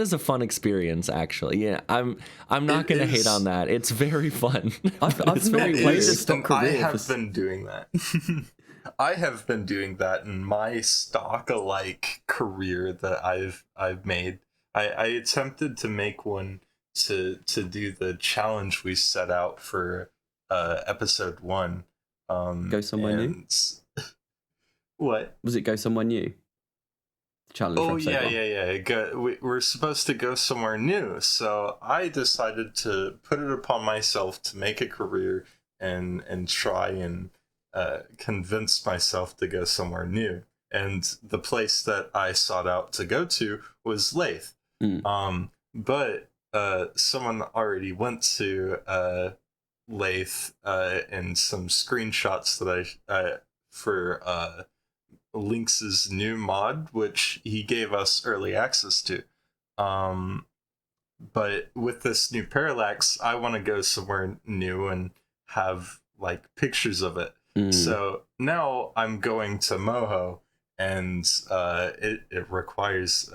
is a fun experience. Actually, yeah, I'm not going to hate on that. It's very fun. I've not played this. I have been doing that. I have been doing that in my stock-alike career that I've made. I attempted to make one to do the challenge we set out for episode 1. Go somewhere new? What? Was it go somewhere new? Challenge. Oh yeah. We're supposed to go somewhere new, so I decided to put it upon myself to make a career and try and convince myself to go somewhere new. And the place that I sought out to go to was Lathe. But someone already went to Lathe and some screenshots that I for Lynx's new mod, which he gave us early access to. But with this new parallax, I want to go somewhere new and have like pictures of it. So now I'm going to Moho, and it requires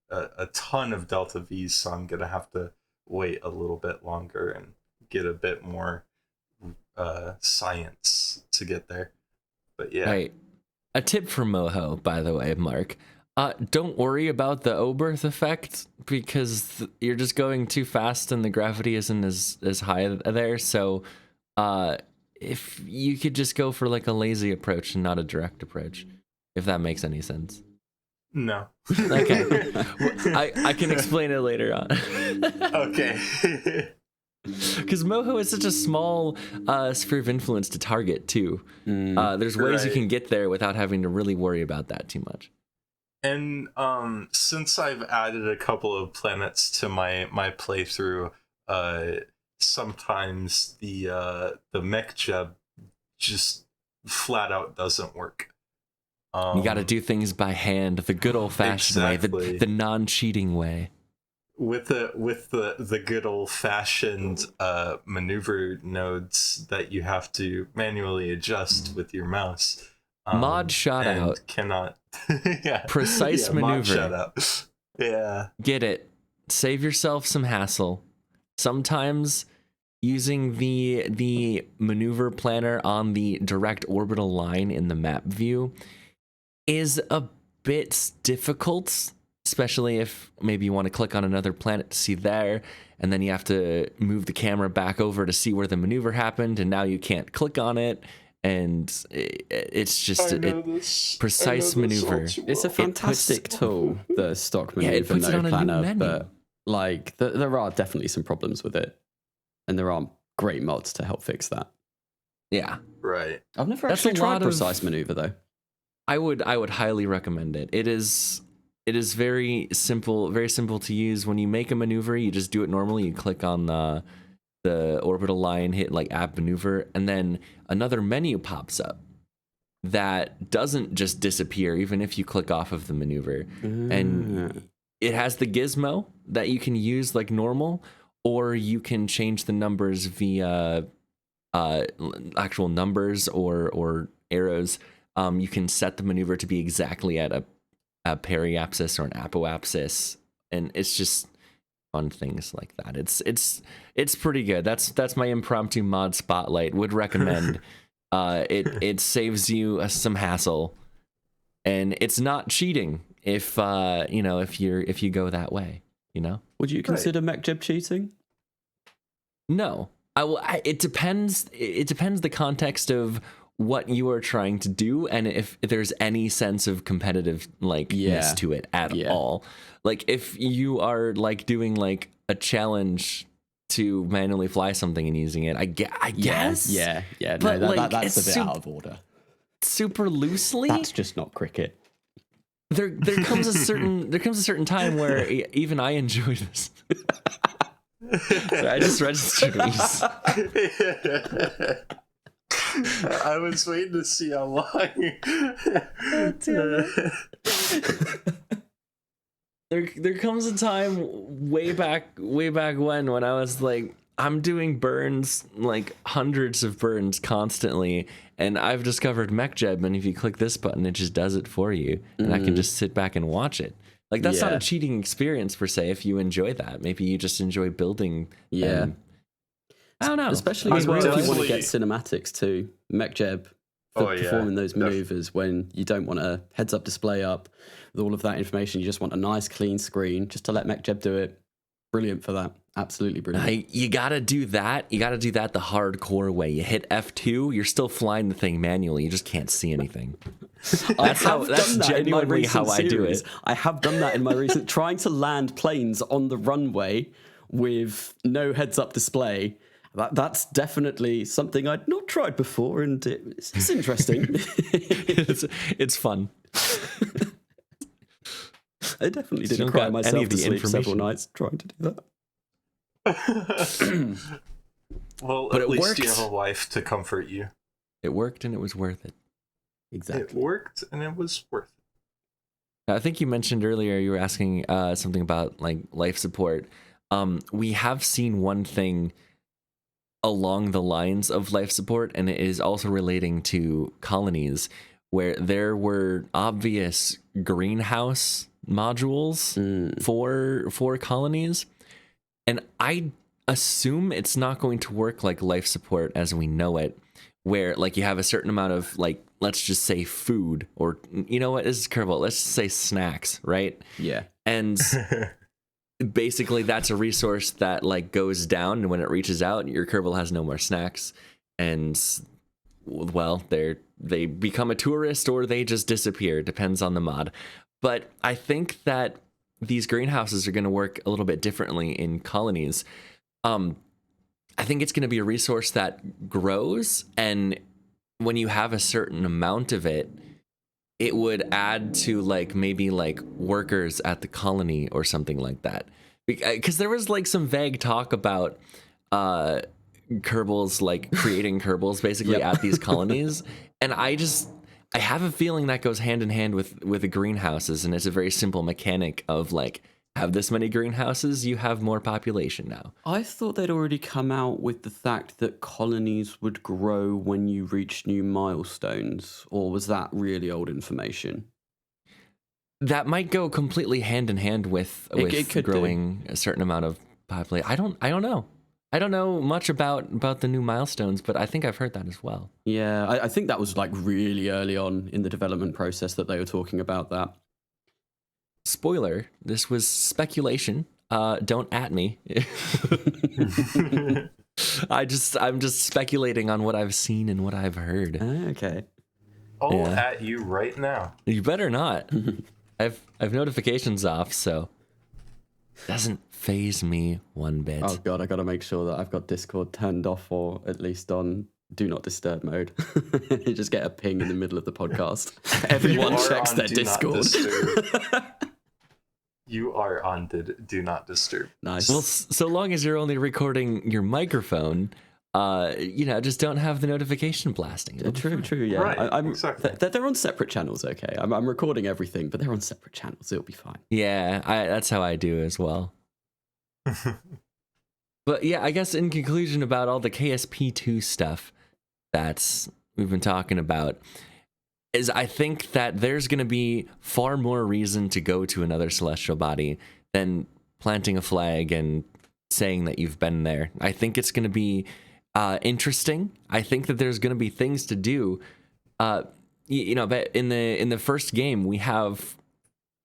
a ton of delta V's, so I'm gonna have to wait a little bit longer and get a bit more science to get there. But yeah. Right. A tip from Moho, by the way, Mark. Don't worry about the Oberth effect, because you're just going too fast and the gravity isn't as high there. So if you could just go for like a lazy approach and not a direct approach, if that makes any sense. No. Okay. I can explain it later on. Okay. Because Moho is such a small sphere of influence to target, too. There's ways you can get there without having to really worry about that too much. And since I've added a couple of planets to my playthrough, sometimes the mech jeb just flat out doesn't work. You got to do things by hand, the good old-fashioned way, the non-cheating way. With the good old-fashioned maneuver nodes that you have to manually adjust with your mouse. Mod shout out. Cannot. Precise maneuver. Mod shout out. Yeah. Get it. Save yourself some hassle. Sometimes using the maneuver planner on the direct orbital line in the map view is a bit difficult, especially if maybe you want to click on another planet to see there, and then you have to move the camera back over to see where the maneuver happened, and now you can't click on it, and it's just precise maneuver. It's a fantastic tool, the stock maneuver node planner, but like there are definitely some problems with it, and there aren't great mods to help fix that. Yeah, right. I've never actually tried precise maneuver though. I would highly recommend it. It is very simple to use. When you make a maneuver, you just do it normally. You click on the orbital line, hit like add maneuver, and then another menu pops up that doesn't just disappear even if you click off of the maneuver. And it has the gizmo that you can use like normal, or you can change the numbers via actual numbers or arrows. You can set the maneuver to be exactly at a periapsis or an apoapsis, and it's just fun things like that. It's pretty good. That's my impromptu mod spotlight. Would recommend. It saves you some hassle, and it's not cheating if if you go that way. Would you consider mech-jeb cheating? No, it depends. It depends the context of what you are trying to do, and if there's any sense of competitive likeness to it at all. Like if you are like doing like a challenge to manually fly something and using it, I guess. Yeah. But no, that's a bit out of order. Super loosely. That's just not cricket. There comes a certain time where even I enjoy this. So I just registered these. I was waiting to see how long. There comes a time way back when I was like, I'm doing burns, like hundreds of burns constantly, and I've discovered mech-jeb, and if you click this button, it just does it for you, and I can just sit back and watch it. Like that's not a cheating experience per se. If you enjoy that, maybe you just enjoy building. I don't know. Especially as well if you want to get cinematics too. mech-jeb performing those maneuvers when you don't want a heads-up display up with all of that information. You just want a nice, clean screen just to let MechJeb do it. Brilliant for that. Absolutely brilliant. You gotta do that. You gotta do that the hardcore way. You hit F2, you're still flying the thing manually. You just can't see anything. That's genuinely how I do it. I have done that in my recent trying to land planes on the runway with no heads-up display. That's definitely something I'd not tried before, and it's interesting. it's fun. I definitely didn't cry myself to sleep several nights trying to do that. Well, but at least worked. You have a wife to comfort you. It worked, and it was worth it. Exactly. It worked, and it was worth it. I think you mentioned earlier, you were asking something about like life support. We have seen one thing along the lines of life support, and it is also relating to colonies, where there were obvious greenhouse modules for colonies. And I assume it's not going to work like life support as we know it, where like you have a certain amount of like, let's just say food, or you know what, this is Kerbal, let's just say snacks, right? Yeah. And basically that's a resource that like goes down, and when it reaches out, your Kerbal has no more snacks, and well, they become a tourist or they just disappear, depends on the mod. But I think that these greenhouses are going to work a little bit differently in colonies. I think it's going to be a resource that grows, and when you have a certain amount of it, it would add to like maybe like workers at the colony or something like that. Because there was like some vague talk about Kerbals like creating Kerbals basically at these colonies, and I have a feeling that goes hand in hand with the greenhouses, and it's a very simple mechanic of like, have this many greenhouses, you have more population now. I thought they'd already come out with the fact that colonies would grow when you reach new milestones, or was that really old information? That might go completely hand in hand with growing a certain amount of population. I don't know. I don't know much about the new milestones, but I think I've heard that as well. Yeah, I think that was like really early on in the development process that they were talking about that. Spoiler, this was speculation. Don't at me. I'm just speculating on what I've seen and what I've heard. Okay. I'll at you right now. You better not. I've notifications off, so doesn't phase me one bit. Oh god, I gotta make sure that I've got Discord turned off, or at least on do not disturb mode. You just get a ping in the middle of the podcast. Everyone checks their Discord. You are on do not disturb. Nice. Well, so long as you're only recording your microphone, just don't have the notification blasting. True, yeah. Right, exactly. They're on separate channels, okay? I'm recording everything, but they're on separate channels. It'll be fine. Yeah, that's how I do as well. But yeah, I guess in conclusion about all the KSP2 stuff that we've been talking about, is I think that there's going to be far more reason to go to another celestial body than planting a flag and saying that you've been there. I think it's going to be interesting. I think that there's going to be things to do. But in the first game we have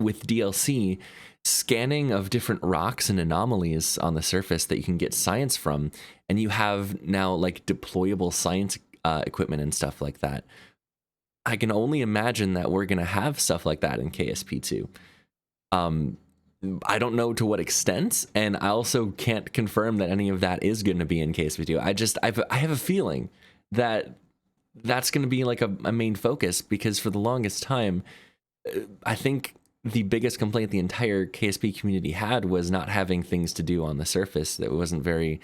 with DLC scanning of different rocks and anomalies on the surface that you can get science from, and you have now like deployable science equipment and stuff like that. I can only imagine that we're going to have stuff like that in KSP2. I don't know to what extent, and I also can't confirm that any of that is going to be in KSP2. I have a feeling that that's going to be like a main focus, because for the longest time, I think the biggest complaint the entire KSP community had was not having things to do on the surface that wasn't very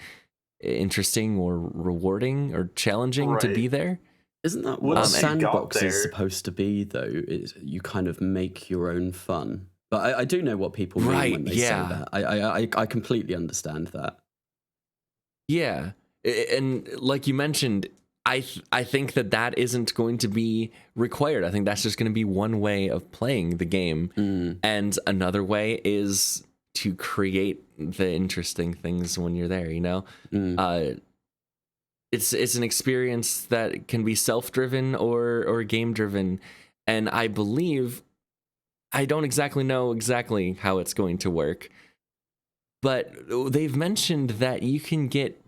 interesting or rewarding or challenging to be there. Isn't that what a sandbox is supposed to be, though? Is you kind of make your own fun. But I do know what people mean when they say that. I completely understand that. Yeah. And like you mentioned, I think that isn't going to be required. I think that's just going to be one way of playing the game. And another way is to create the interesting things when you're there, it's an experience that can be self-driven or game-driven, and I believe I don't exactly know how it's going to work, but they've mentioned that you can get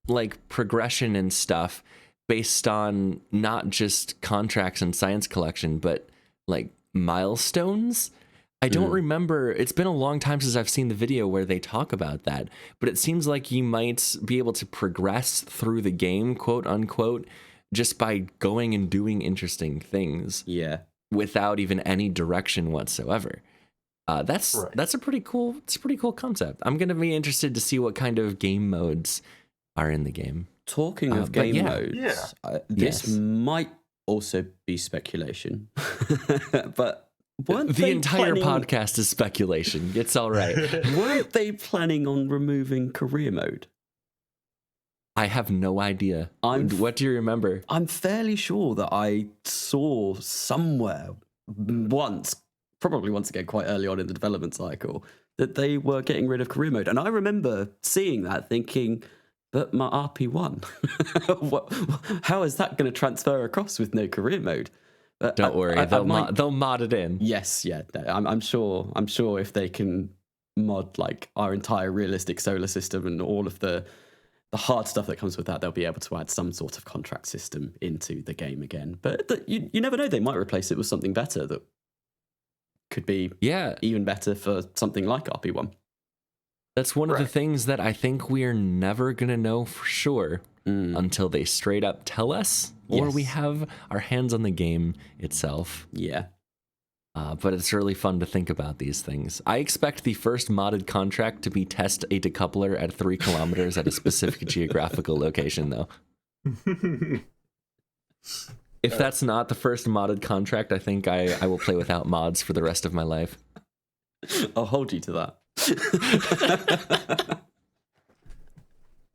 like progression and stuff based on not just contracts and science collection, but like milestones. I don't remember. It's been a long time since I've seen the video where they talk about that, but it seems like you might be able to progress through the game, quote unquote, just by going and doing interesting things. Yeah. Without even any direction whatsoever. That's a pretty cool concept. I'm gonna be interested to see what kind of game modes are in the game. Talking of game modes, this might also be speculation, but the entire podcast is speculation. It's all right. Weren't they planning on removing career mode? I have no idea. What do you remember? I'm fairly sure that I saw somewhere once, probably once again quite early on in the development cycle, that they were getting rid of career mode. And I remember seeing that thinking, but my RP1, how is that going to transfer across with no career mode? Don't worry, they'll mod it in. Yes, yeah. No, I'm sure if they can mod like our entire realistic solar system and all of the hard stuff that comes with that, they'll be able to add some sort of contract system into the game again. But you never know, they might replace it with something better that could be even better for something like RP1. That's one of the things that I think we're never going to know for sure until they straight up tell us, or we have our hands on the game itself. Yeah. But it's really fun to think about these things. I expect the first modded contract to be test a decoupler at 3 kilometers at a specific geographical location, though. If that's not the first modded contract, I think I will play without mods for the rest of my life. I'll hold you to that.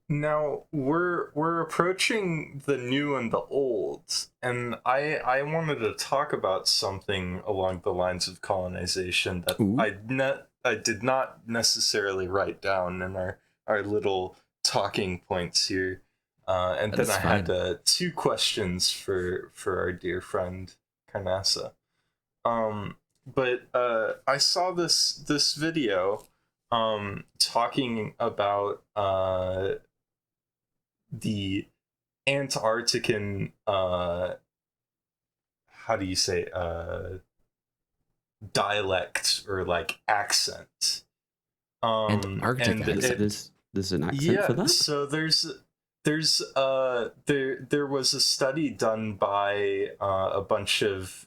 Now we're approaching the new and the old, and I wanted to talk about something along the lines of colonization that I did not necessarily write down in our little talking points here, and then I had 2 questions for our dear friend Carnasa. But I saw this video talking about the Antarctican how do you say dialect or like accent. Antarctica. There's an accent for that? So there was a study done by a bunch of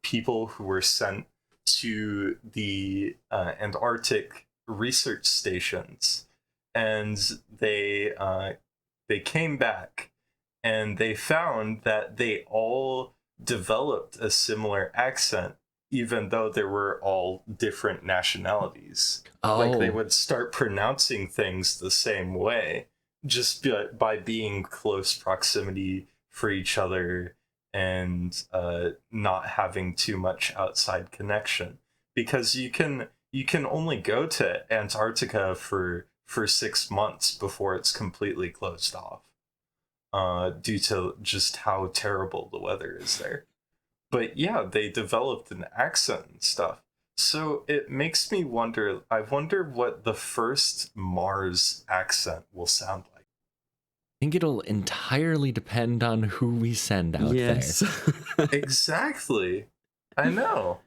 people who were sent to the Antarctic research stations, and they came back and they found that they all developed a similar accent, even though they were all different nationalities. Like they would start pronouncing things the same way just by being close proximity for each other and not having too much outside connection, because you can only go to Antarctica for 6 months before it's completely closed off, due to just how terrible the weather is there. But yeah, they developed an accent and stuff. So it makes me wonder, I wonder what the first Mars accent will sound like. I think it'll entirely depend on who we send out there. Exactly. I know.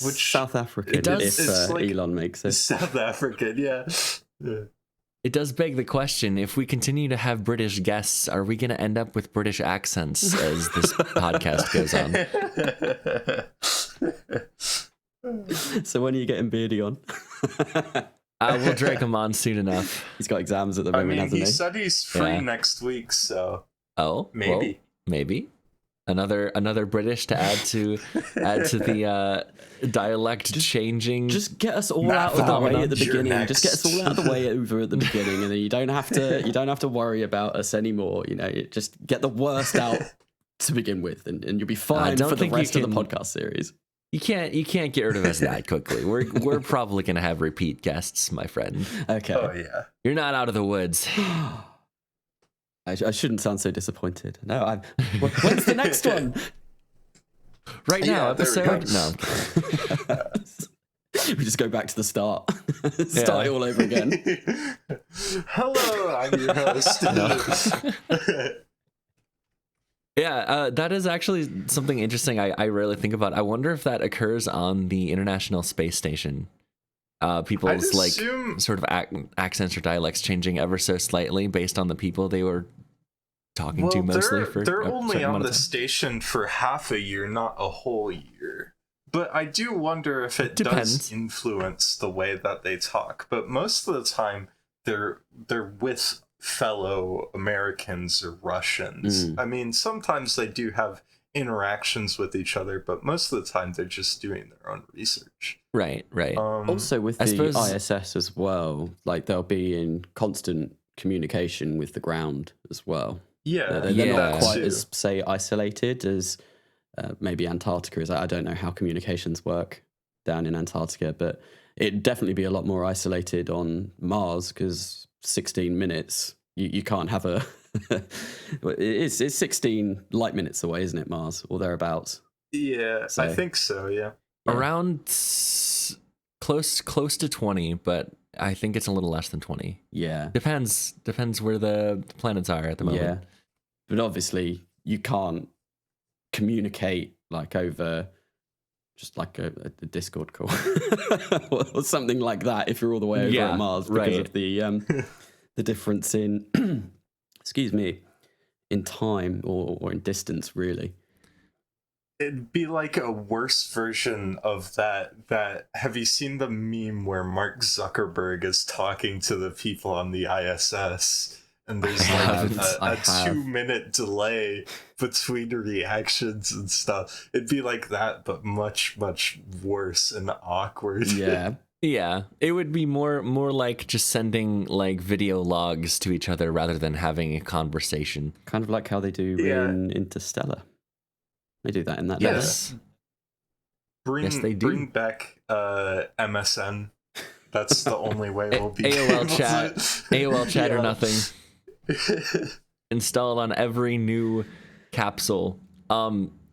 Which South African, if like, Elon makes it. South African, yeah. It does beg the question, if we continue to have British guests, are we going to end up with British accents as this podcast goes on? So when are you getting Beardy on? We'll drag him on soon enough. He's got exams at the moment, hasn't he? He said he's free next week, so maybe. Well, maybe. Another British to add to the dialect changing. Just get us all out of the way at the beginning. Just get us all out of the way over at the beginning, and then you don't have to worry about us anymore. You know, just get the worst out to begin with, and you'll be fine for the rest of the podcast series. You can't get rid of us that quickly. We're probably gonna have repeat guests, my friend. Okay. Oh yeah. You're not out of the woods. I shouldn't sound so disappointed. No, when's the next one? Right now, episode. No. We just go back to the start. Start it all over again. Hello, I'm your host. Yeah, that is actually something interesting I rarely think about. I wonder if that occurs on the International Space Station. People's like sort of accents or dialects changing ever so slightly based on the people they were talking to mostly. They're only on the station for half a year, not a whole year. But I do wonder if it does influence the way that they talk. But most of the time, they're with fellow Americans or Russians. I mean, sometimes they do have interactions with each other, but most of the time they're just doing their own research. Right. Also with the ISS as well, like they'll be in constant communication with the ground as well. Yeah, they're not quite as, say, isolated as maybe Antarctica is. I don't know how communications work down in Antarctica, but it'd definitely be a lot more isolated on Mars because 16 minutes, you can't have a... it's 16 light minutes away, isn't it, Mars? Or thereabouts. Yeah, so, I think so, yeah. Around close to 20, but I think it's a little less than 20. Yeah. Depends where the planets are at the moment. Yeah. But obviously, you can't communicate like over just like a Discord call or something like that if you're all the way over at Mars because of the difference in excuse me, in time or in distance, really. It'd be like a worse version of that. Have you seen the meme where Mark Zuckerberg is talking to the people on the ISS? And there's like a 2-minute delay between reactions and stuff. It'd be like that, but much, much worse and awkward. Yeah. Yeah, it would be more like just sending like video logs to each other rather than having a conversation. Kind of like how they do in Interstellar. They do that in that. Yes. They do. Bring back MSN. That's the only way we'll be AOL chat or nothing. Installed on every new capsule.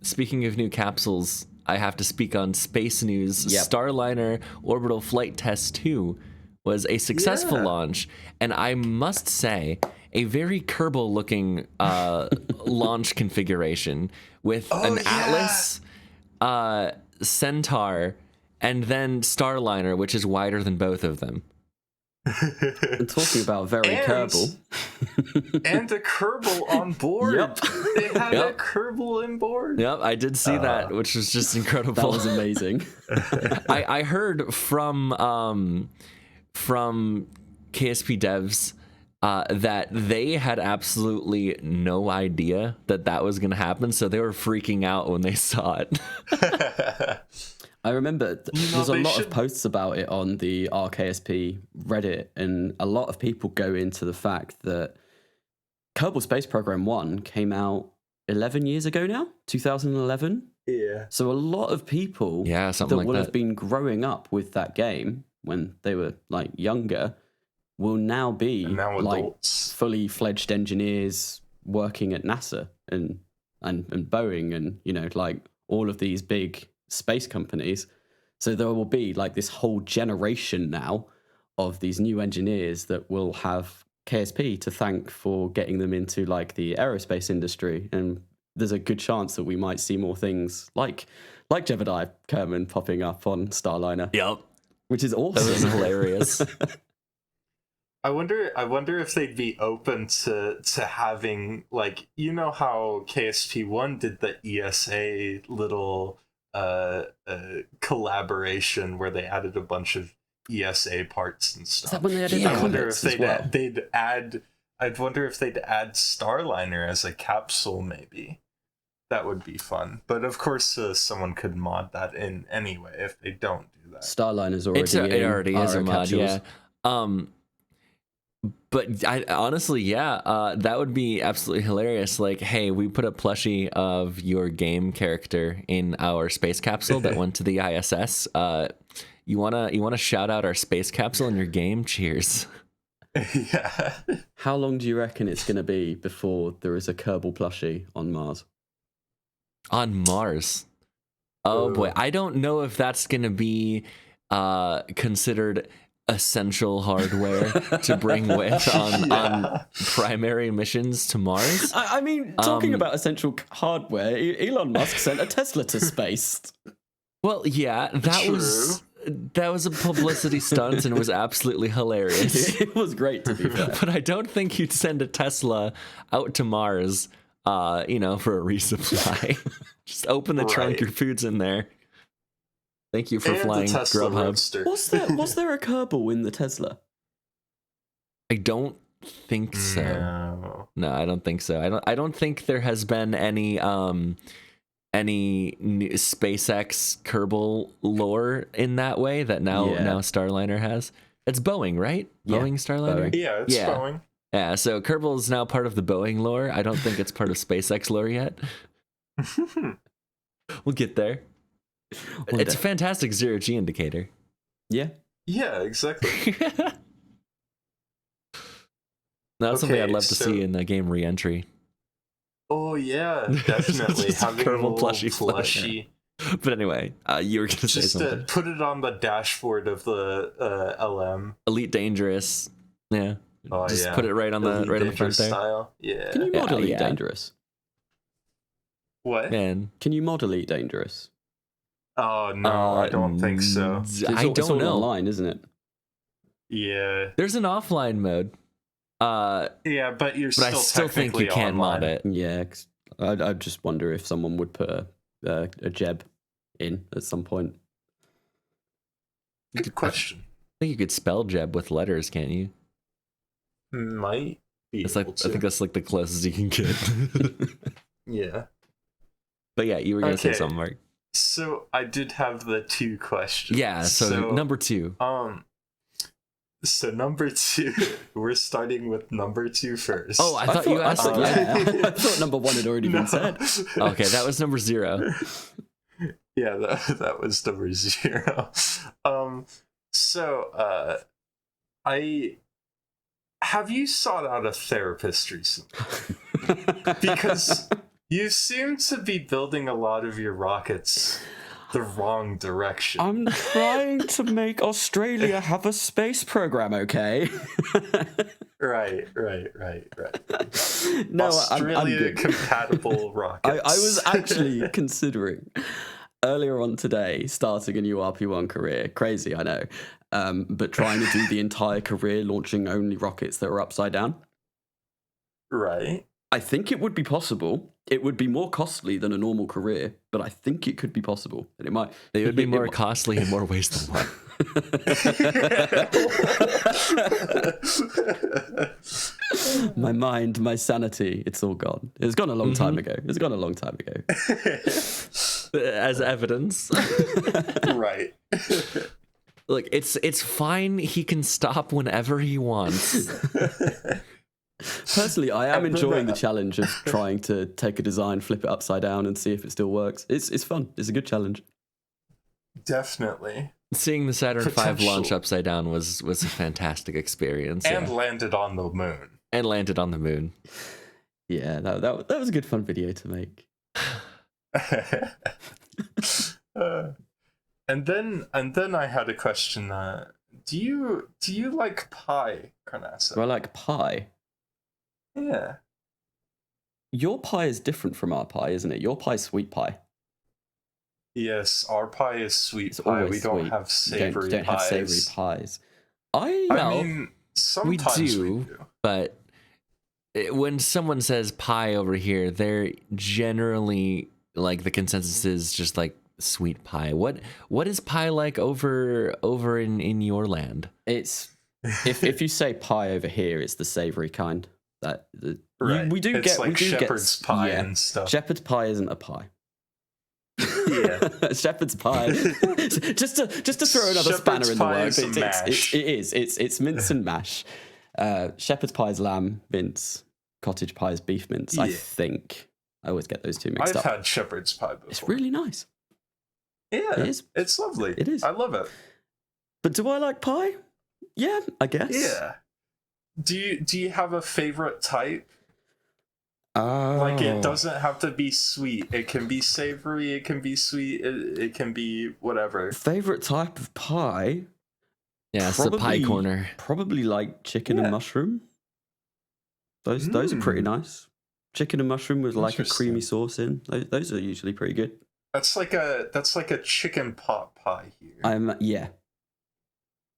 Speaking of new capsules, I have to speak on space news. Starliner Orbital Flight Test 2 was a successful launch, and I must say, a very Kerbal looking launch configuration with an Atlas, Centaur, and then Starliner, which is wider than both of them. And talking about very Kerbal. And a Kerbal on board. They had a Kerbal on board. Yep, I did see that, which was just incredible. That was amazing. I heard from KSP devs that they had absolutely no idea that was going to happen, so they were freaking out when they saw it. I remember there's a lot of posts about it on the RKSP Reddit, and a lot of people go into the fact that Kerbal Space Program 1 came out 11 years ago now, 2011. Yeah. So a lot of people that would have been growing up with that game when they were like younger will now be like fully fledged engineers working at NASA and Boeing and, you know, like all of these big space companies. So there will be like this whole generation now of these new engineers that will have KSP to thank for getting them into like the aerospace industry. And there's a good chance that we might see more things like Jebediah Kerman popping up on Starliner. Yep. Which is awesome. That was hilarious. I wonder if they'd be open to having, like, you know how KSP1 did the ESA little collaboration where they added a bunch of ESA parts and stuff. Is that when they added I wonder if they'd add Starliner as a capsule, maybe. That would be fun. But of course, someone could mod that in anyway if they don't do that. Starliner's already it already is a mod, capsules. But I honestly, that would be absolutely hilarious. Like, hey, we put a plushie of your game character in our space capsule that went to the ISS. You wanna shout out our space capsule in your game? Cheers. Yeah. How long do you reckon it's going to be before there is a Kerbal plushie on Mars? On Mars. Oh boy, I don't know if that's going to be considered essential hardware to bring with on primary missions to Mars. I mean, talking about essential hardware, Elon Musk sent a Tesla to space. Well, yeah, that was a publicity stunt, and it was absolutely hilarious. It was great, to be fair. But I don't think you'd send a Tesla out to Mars, for a resupply. Just open the trunk, your food's in there. Thank you for flying Grubhub. Was there a Kerbal in the Tesla? I don't think so. No, I don't think so. I don't think there has been any SpaceX Kerbal lore in that way that now Starliner has. It's Boeing, right? Yeah, Boeing Starliner? Boeing. Yeah, it's Boeing. Yeah, so Kerbal is now part of the Boeing lore. I don't think it's part of SpaceX lore yet. We'll get there. It's a fantastic zero-G indicator. Yeah. Yeah, exactly. That's something I'd love to see in the game Re-Entry. Oh yeah, definitely. Just a Having Kerbal a plushie. But anyway, you were going to say something. Just put it on the dashboard of the LM. Elite Dangerous. Yeah. Oh, just put it right on the front there. Style. Yeah. Can you mod Elite Dangerous? What? Man. Can you mod Elite Dangerous? Oh no, I don't think so. It's all online, isn't it? Yeah. There's an offline mode. Yeah, but I still think you can't mod it. Yeah, I just wonder if someone would put a Jeb in at some point. Good question. I think you could spell Jeb with letters, can't you? Might be. It's like I think that's like the closest you can get. Yeah. But yeah, you were gonna say something, Mark. So I did have the two questions. Yeah. So number 2. So number 2, we're starting with number 2 first. Oh, I thought you asked. I thought number 1 had already been said. Okay, that was number 0. Yeah, that was number 0. Have you sought out a therapist recently? Because you seem to be building a lot of your rockets the wrong direction. I'm trying to make Australia have a space program, okay? Right. No, Australia compatible rockets. I was actually considering earlier on today starting a new RP1 career. Crazy, I know. But trying to do the entire career launching only rockets that are upside down. Right. I think it would be possible. It would be more costly than a normal career, but I think it could be possible. And it might. It would be more costly in more ways than one. My mind, my sanity, it's all gone. It's gone a long time ago. As evidence. Right. Look, it's fine. He can stop whenever he wants. Personally, I am enjoying the challenge of trying to take a design, flip it upside down, and see if it still works. It's fun. It's a good challenge. Definitely. Seeing the Saturn V launch upside down was a fantastic experience. And landed on the moon. Yeah, that was a good fun video to make. And then I had a question. Do you like pie, Carnasa? Do I like pie? Yeah. Your pie is different from our pie, isn't it? Your pie's sweet pie. Yes, our pie is sweet pie. We don't have savory pies. Don't have savory pies. I mean, sometimes we do. But when someone says pie over here, they're generally like the consensus is just like sweet pie. What is pie like over in your land? It's if you say pie over here, it's the savory kind. Right. We do it's get like shepherd's pie and stuff. Shepherd's pie isn't a pie. Yeah. Shepherd's pie. just to throw another spanner in the works. It's mince and mash. Shepherd's pie is lamb mince. Cottage pie is beef mince. Yeah. I think I always get those two mixed up. I've had shepherd's pie before. It's really nice. Yeah, it is. It's lovely. It is. I love it. But do I like pie? Yeah, I guess. Yeah. Do you have a favorite type? Like, it doesn't have to be sweet. It can be savory. It can be sweet. It can be whatever. Favorite type of pie? Yeah, it's the pie corner. Probably like chicken and mushroom. Those are pretty nice. Chicken and mushroom with like a creamy sauce in. Those are usually pretty good. That's like a chicken pot pie here. Yeah.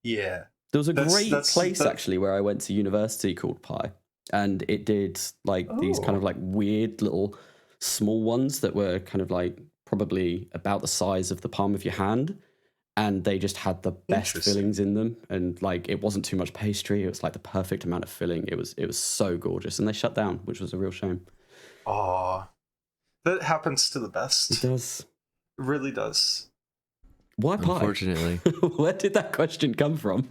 Yeah. There was a great place actually where I went to university called Pie, and it did like these kind of like weird little small ones that were kind of like probably about the size of the palm of your hand, and they just had the best fillings in them, and like it wasn't too much pastry. It was like the perfect amount of filling. It was so gorgeous, and they shut down, which was a real shame. Aw, that happens to the best. It does. It really does. Why pie? Unfortunately. Where did that question come from?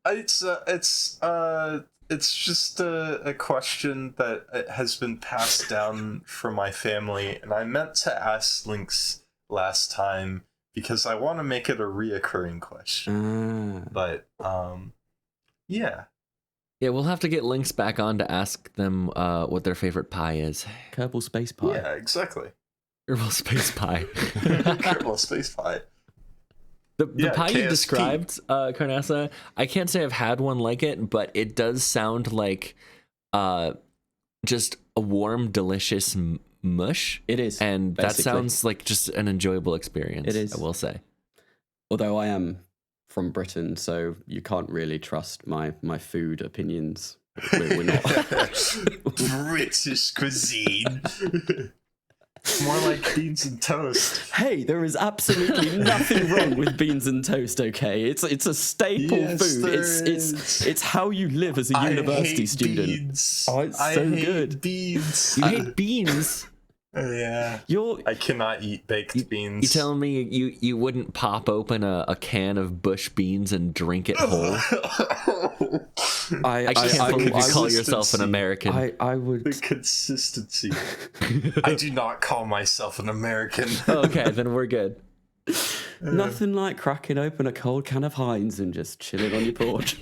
It's just a question that has been passed down from my family, and I meant to ask Lynx last time because I want to make it a reoccurring question. But yeah. Yeah, we'll have to get Lynx back on to ask them what their favorite pie is. Kerbal Space Pie. Yeah, exactly. Kerbal Space Pie. Kerbal Space Pie. The pie KSP. you described, Carnasa, I can't say I've had one like it, but it does sound like just a warm, delicious mush. It is. And basically. that sounds like just an enjoyable experience, It is. I will say. Although I am from Britain, so you can't really trust my food opinions. We're not. British cuisine. More like beans and toast. Hey, there is absolutely nothing wrong with beans and toast, okay? It's a staple food. It's how you live as a university student. Beans. Oh, it's I so hate good. Beans. You hate beans? Yeah. I cannot eat baked beans. You telling me you wouldn't pop open a can of bush beans and drink it whole? I can't believe you call yourself an American. I would. The consistency. I do not call myself an American. Okay, then we're good. Nothing like cracking open a cold can of Heinz and just chilling on your porch.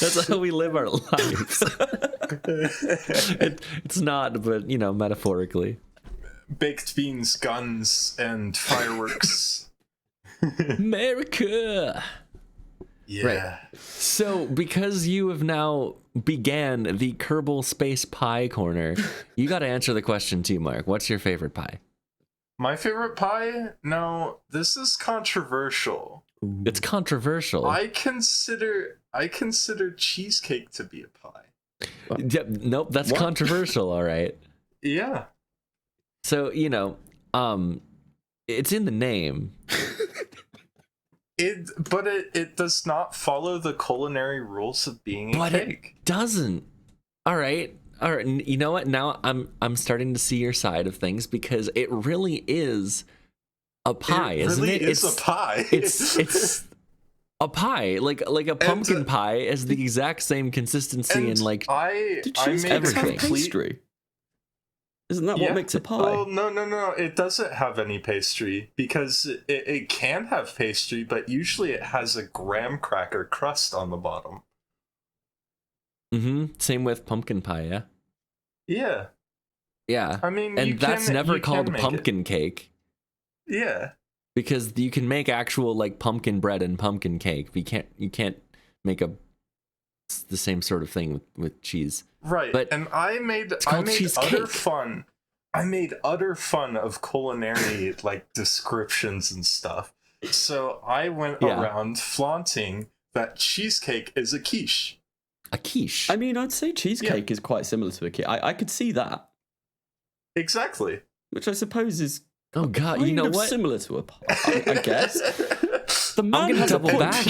That's how we live our lives. It's not, but metaphorically. Baked beans, guns, and fireworks. America. Yeah. Right. So, because you have now began the Kerbal Space Pie Corner, you got to answer the question too, Mark. What's your favorite pie? My favorite pie? No, this is controversial. It's controversial. I consider cheesecake to be a pie. Yeah, nope, that's controversial, all right. Yeah. So, it's in the name. But it does not follow the culinary rules of being a cake. It doesn't. All right. You know what? Now I'm starting to see your side of things because it really is a pie, isn't it? It's a pie. It's a pie, like a pumpkin pie, is the exact same consistency and like. Did cheesecake have pastry? Isn't that what makes a pie? Well, no. It doesn't have any pastry because it can have pastry, but usually it has a graham cracker crust on the bottom. Mm-hmm. Same with pumpkin pie, yeah? Yeah. Yeah. I mean, and that's never called pumpkin cake. Yeah. Because you can make actual like pumpkin bread and pumpkin cake. You can't make the same sort of thing with cheese. Right. But and I made utter fun. I made utter fun of culinary like descriptions and stuff. So I went around flaunting that cheesecake is a quiche. A quiche. I mean, I'd say cheesecake is quite similar to a quiche. I could see that. Exactly. Which I suppose is you know what? Similar to a pie, I guess. I'm gonna double back.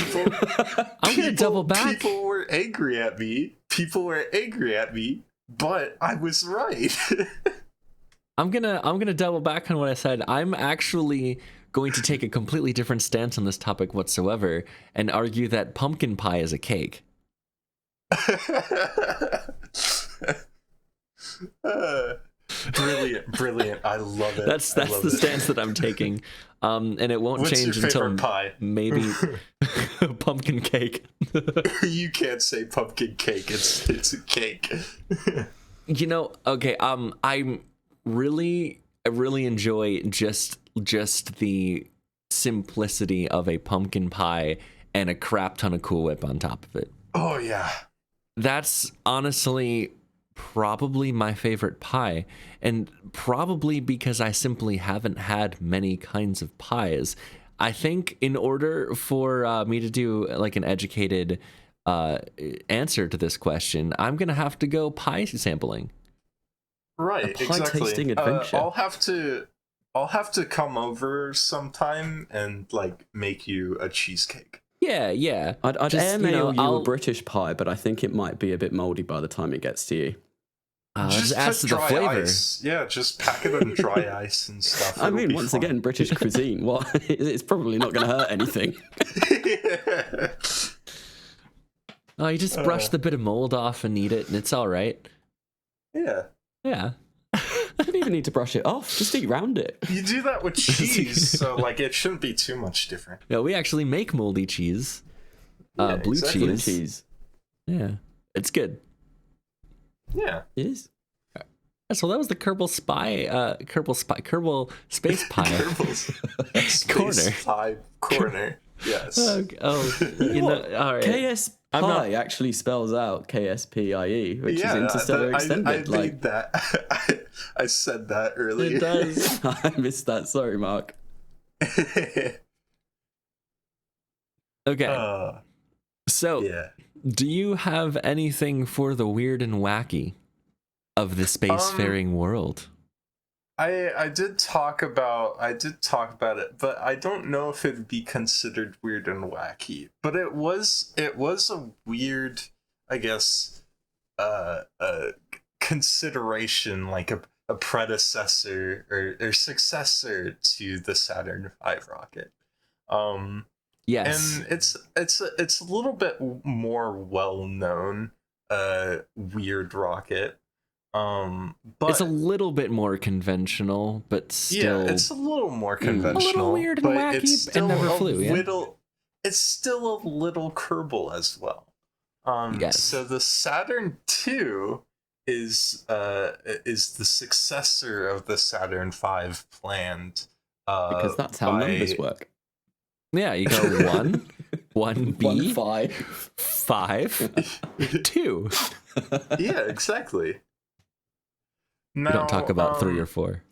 I'm gonna double back. People were angry at me. But I was right. I'm gonna double back on what I said. I'm actually going to take a completely different stance on this topic whatsoever and argue that pumpkin pie is a cake. Brilliant. I love it. That's the stance that I'm taking. And it won't What's change your until favorite pie? maybe pumpkin cake. You can't say pumpkin cake. It's a cake. Okay. I really enjoy just the simplicity of a pumpkin pie and a crap ton of Cool Whip on top of it. Oh yeah. That's honestly probably my favorite pie, and probably because I simply haven't had many kinds of pies. I think in order for me to do like an educated answer to this question, I'm gonna have to go pie sampling. Right, A pie exactly. tasting adventure. I'll have to come over sometime and like make you a cheesecake. Yeah. I'd Just, airmail you I'll a British pie, but I think it might be a bit moldy by the time it gets to you. just add to put the dry flavor. Ice. Yeah, just pack it in dry ice and stuff. I It'll mean, be once fun. again, British cuisine. What? It's probably not going to hurt anything. Oh, you just brush the bit of mold off and eat it, and it's all right. Yeah. Yeah. You don't even need to brush it off. Just eat round it. You do that with cheese, so like it shouldn't be too much different. Yeah, we actually make moldy cheese. Yeah, Blue exactly. Blue cheese. cheese. Yeah, it's good. Yeah. It is. So that was the Kerbal Space Pie Kerbal Space Corner. Pie Corner. Yes. all right. KS I'm not- Pie actually spells out KSPIE, which yeah, is interstellar I extended. made that. I said that earlier. It does. I missed that. Sorry, Mark. Okay. So, Yeah. do you have anything for the weird and wacky of the spacefaring world? I did talk about it, but I don't know if it'd be considered weird and wacky. But it was a weird, I guess, consideration, like a predecessor or successor to the Saturn V rocket. Yes. And it's a little bit more well known weird rocket. But it's a little bit more conventional, but still. yeah, it's a little more conventional. A little weird and but wacky, it's and still never flew, yeah? It's still a little Kerbal as well. Yes. So the Saturn II is the successor of the Saturn V planned. Because that's how numbers work. Yeah, you go 1 B, 5. 5, 2. Yeah, exactly. We don't talk about 3 or 4.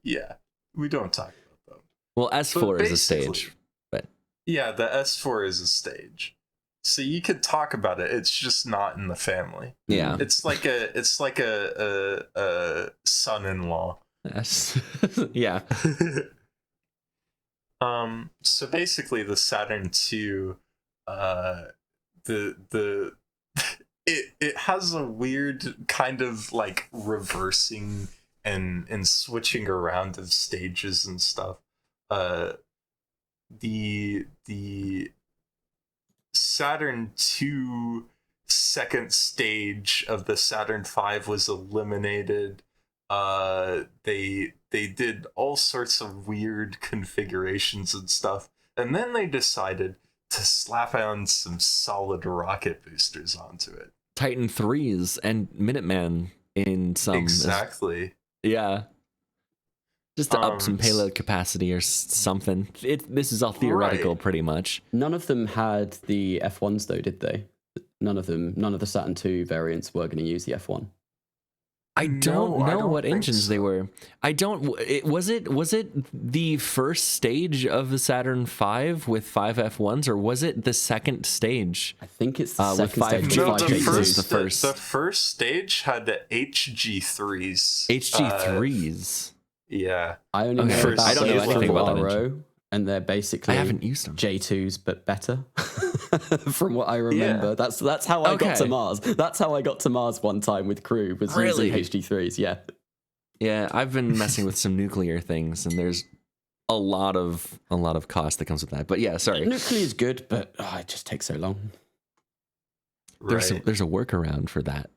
Yeah, we don't talk about them. Well, S4 is a basically- stage, but Yeah, the S4 is a stage. So you could talk about it. It's just not in the family. yeah. It's like a son-in-law. Yes. Yeah. So basically the Saturn II, it has a weird kind of like reversing and switching around of stages and stuff. The Saturn II second stage of the Saturn V was eliminated. They did all sorts of weird configurations and stuff, and then they decided to slap on some solid rocket boosters onto it. Titan 3s and Minuteman in some. Exactly. Yeah. Just to up some payload capacity or something. This is all theoretical, Right. pretty much. None of them had the F1s though, did they? None of the Saturn II variants were going to use the F1. I don't No, I know don't what think engines they so. were. I don't. Was it the first stage of the Saturn V with 5 F1s, or was it the second stage? I think it's the With second five stage. J2s. with No, five the J2s. J2s. the first stage had the HG3s. HG3s. Yeah. I only Okay, know first- about I don't know those anything from about that RO, and they're basically I haven't used them. J2s, but better. From what I remember, Yeah. that's how I got to Okay. Mars. That's how I got to Mars one time with crew. Was Really? using HD3s. Yeah. Yeah, I've been messing with some nuclear things, and there's a lot of cost that comes with that. But yeah, sorry. Nuclear is good, but it just takes so long. Right. There's a workaround for that.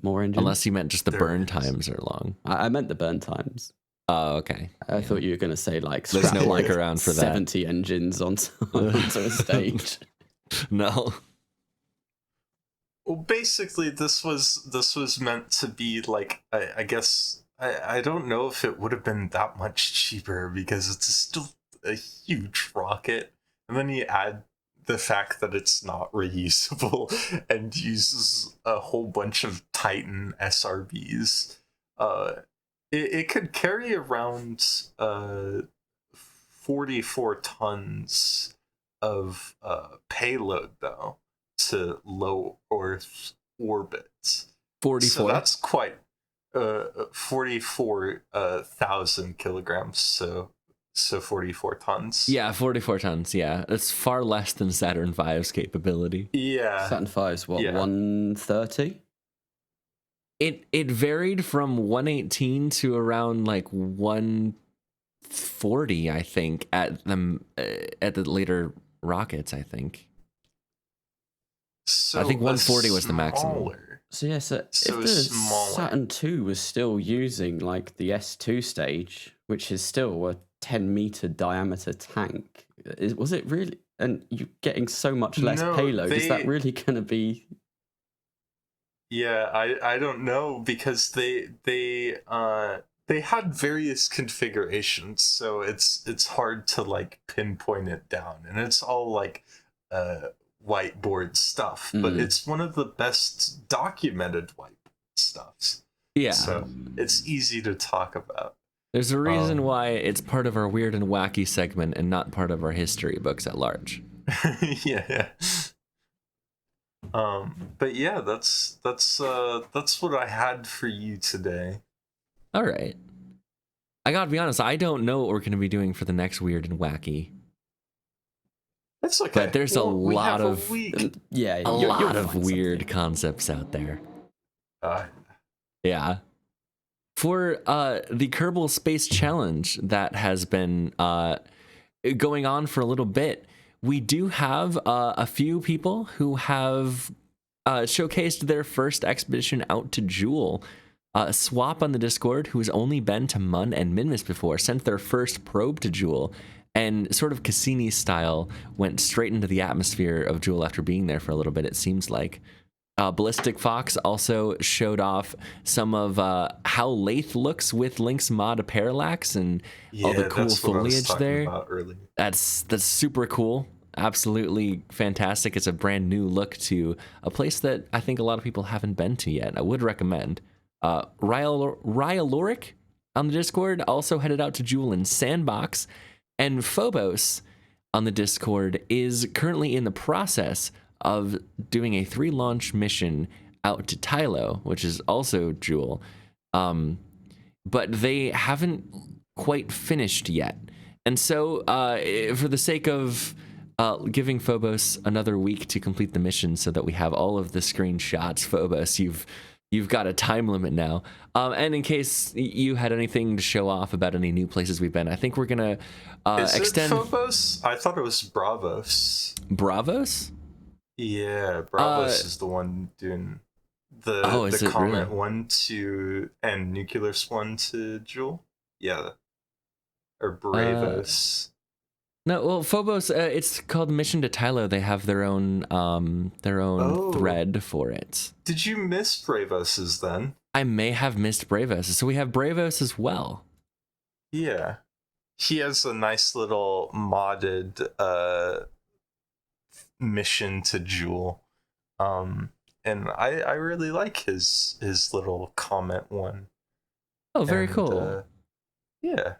More engines? Unless you meant just the There burn is. times are long. I meant the burn times. Oh, okay. I thought you were going to say like There's no strap, workaround for that. 70 engines onto a stage. No. Well, basically, this was meant to be like, I guess I don't know if it would have been that much cheaper because it's still a huge rocket, and then you add the fact that it's not reusable and uses a whole bunch of Titan SRBs. It could carry around 44 tons of payload though to low Earth orbit. 44. So that's quite 44,000 kilograms. So 44 tons. Yeah, 44 tons. Yeah, that's far less than Saturn V's capability. Yeah. Saturn V's what, Yeah. 130? It varied from 118 to around like 140, I think, at the later rockets. I think. So I think 140 was the maximum. smaller. So yeah, so So if the smaller. Saturn II was still using like the S2 stage, which is still a 10-meter diameter tank, was it really? And you getting so much less No, payload, is that they- really going to be? Yeah, I don't know because they had various configurations, so it's hard to like pinpoint it down, and it's all like whiteboard stuff, but Mhm. it's one of the best documented whiteboard stuffs. Yeah. So it's easy to talk about. There's a reason Um, why it's part of our weird and wacky segment and not part of our history books at large. Yeah. But yeah, that's what I had for you today. All right. I gotta be honest, I don't know what we're gonna be doing for the next weird and wacky. That's okay. But there's a we lot have of- week. Yeah, A you'll lot of find weird something. concepts out there. Uh, Yeah. For the Kerbal Space Challenge that has been going on for a little bit, we do have a few people who have showcased their first expedition out to Jewel. Swap on the Discord, who's only been to Mun and Minmus before, sent their first probe to Jewel, and sort of Cassini style went straight into the atmosphere of Jewel after being there for a little bit, it seems like. Ballistic Fox also showed off some of how Lathe looks with Link's mod Parallax and all the cool that's what I was foliage talking there. about earlier. That's super cool. Absolutely fantastic. It's a brand new look to a place that I think a lot of people haven't been to yet. I would recommend. Ryaloric on the Discord also headed out to Jewel and Sandbox, and Phobos on the Discord is currently in the process of doing a 3-launch mission out to Tylo, which is also Jewel. But they haven't quite finished yet. And so for the sake of giving Phobos another week to complete the mission so that we have all of the screenshots, Phobos, you've got a time limit now. And in case you had anything to show off about any new places we've been, I think we're going to extend... Is it Phobos? I thought it was Bravos. Bravos? Yeah, Bravos is the one doing the is it Comet really? 1 to and Nucleus 1 to Jewel. Yeah. Or Bravos. No, well, Phobos, it's called Mission to Tylo. They have their own Oh. thread for it. Did you miss Bravos's then? I may have missed Bravos, so we have Bravos as well. Yeah. He has a nice little modded mission to Jewel. And I really like his little comment one. Oh, very And, cool. Yeah.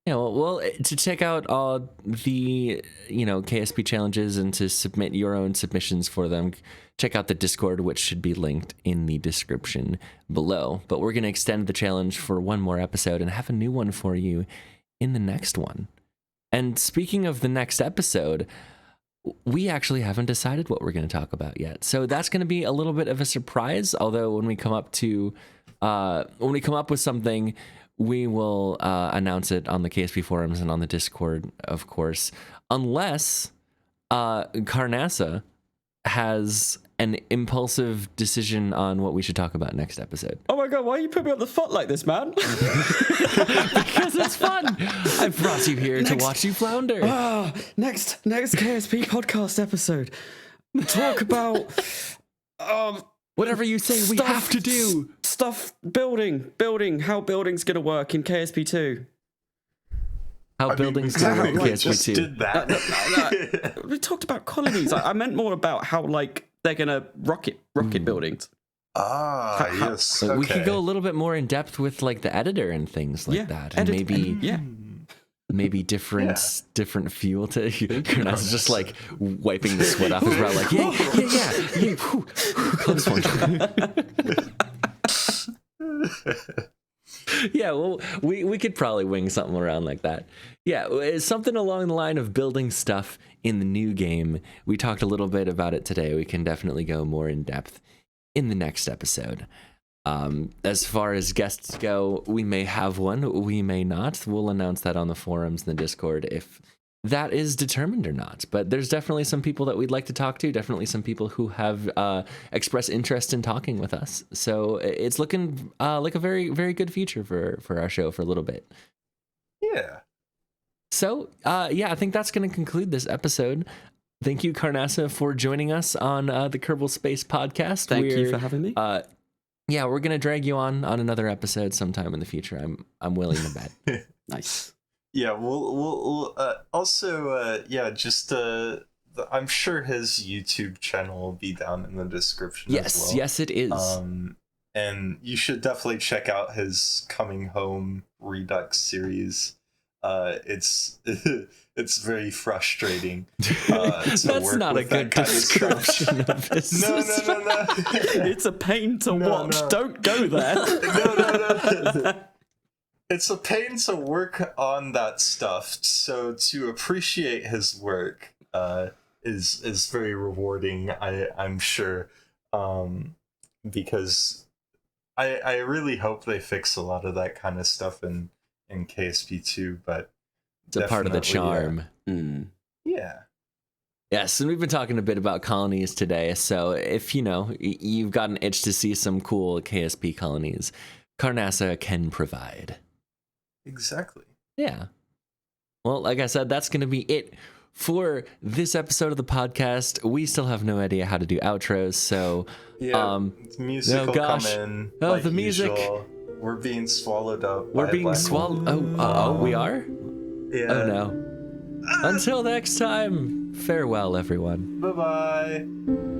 Yeah, well, to check out all the, KSP challenges and to submit your own submissions for them, check out the Discord, which should be linked in the description below. But we're going to extend the challenge for one more episode and have a new one for you in the next one. And speaking of the next episode, we actually haven't decided what we're going to talk about yet. So that's going to be a little bit of a surprise, although when we come up with something, we will announce it on the KSP forums and on the Discord, of course, unless Carnasa has an impulsive decision on what we should talk about next episode. Oh my god, why you put me on the spot like this, man? Because it's fun. I brought you here to watch you flounder. Next KSP podcast episode. Talk about whatever you say we have to do. Stuff building, how building's gonna work in KSP2. How buildings can work in KSP2. Did that. We talked about colonies. I meant more about how like they're gonna rocket buildings. Yes. Okay. We could go a little bit more in depth with like the editor and things like that, and maybe different fuel to. Karnasa's just like wiping the sweat off his brow, like yeah. Whew, close one. Yeah, well, we could probably wing something around like that. Yeah, it's something along the line of building stuff in the new game. We talked a little bit about it today. We can definitely go more in depth in the next episode. As far as guests go, we may have one, we may not. We'll announce that on the forums and the Discord if that is determined or not. But there's definitely some people that we'd like to talk to, definitely some people who have expressed interest in talking with us. So it's looking like a very, very good future for our show for a little bit. Yeah. So, I think that's going to conclude this episode. Thank you, Carnasa, for joining us on the Kerbal Space Podcast. Thank you for having me. Yeah, we're going to drag you on another episode sometime in the future. I'm willing to bet. Nice. Yeah, we'll also I'm sure his YouTube channel will be down in the description as well. Yes, it is. And you should definitely check out his Coming Home Redux series. It's very frustrating. That's not a good description of his. No. It's a pain to watch. No. Don't go there. No. It's a pain to work on that stuff. So to appreciate his work is very rewarding. I'm sure, because I really hope they fix a lot of that kind of stuff in KSP2, but it's a part of the charm. Yeah. Yes, and we've been talking a bit about colonies today, so if you've got an itch to see some cool KSP colonies, Carnasa can provide. Exactly. Yeah. Well, like I said, that's going to be it for this episode of the podcast. We still have no idea how to do outros, so music will come in. Oh, the music. Usual. We're being swallowed up. We're being swallowed. Oh, we are? Yeah. Oh no. Until next time, farewell, everyone. Bye-bye.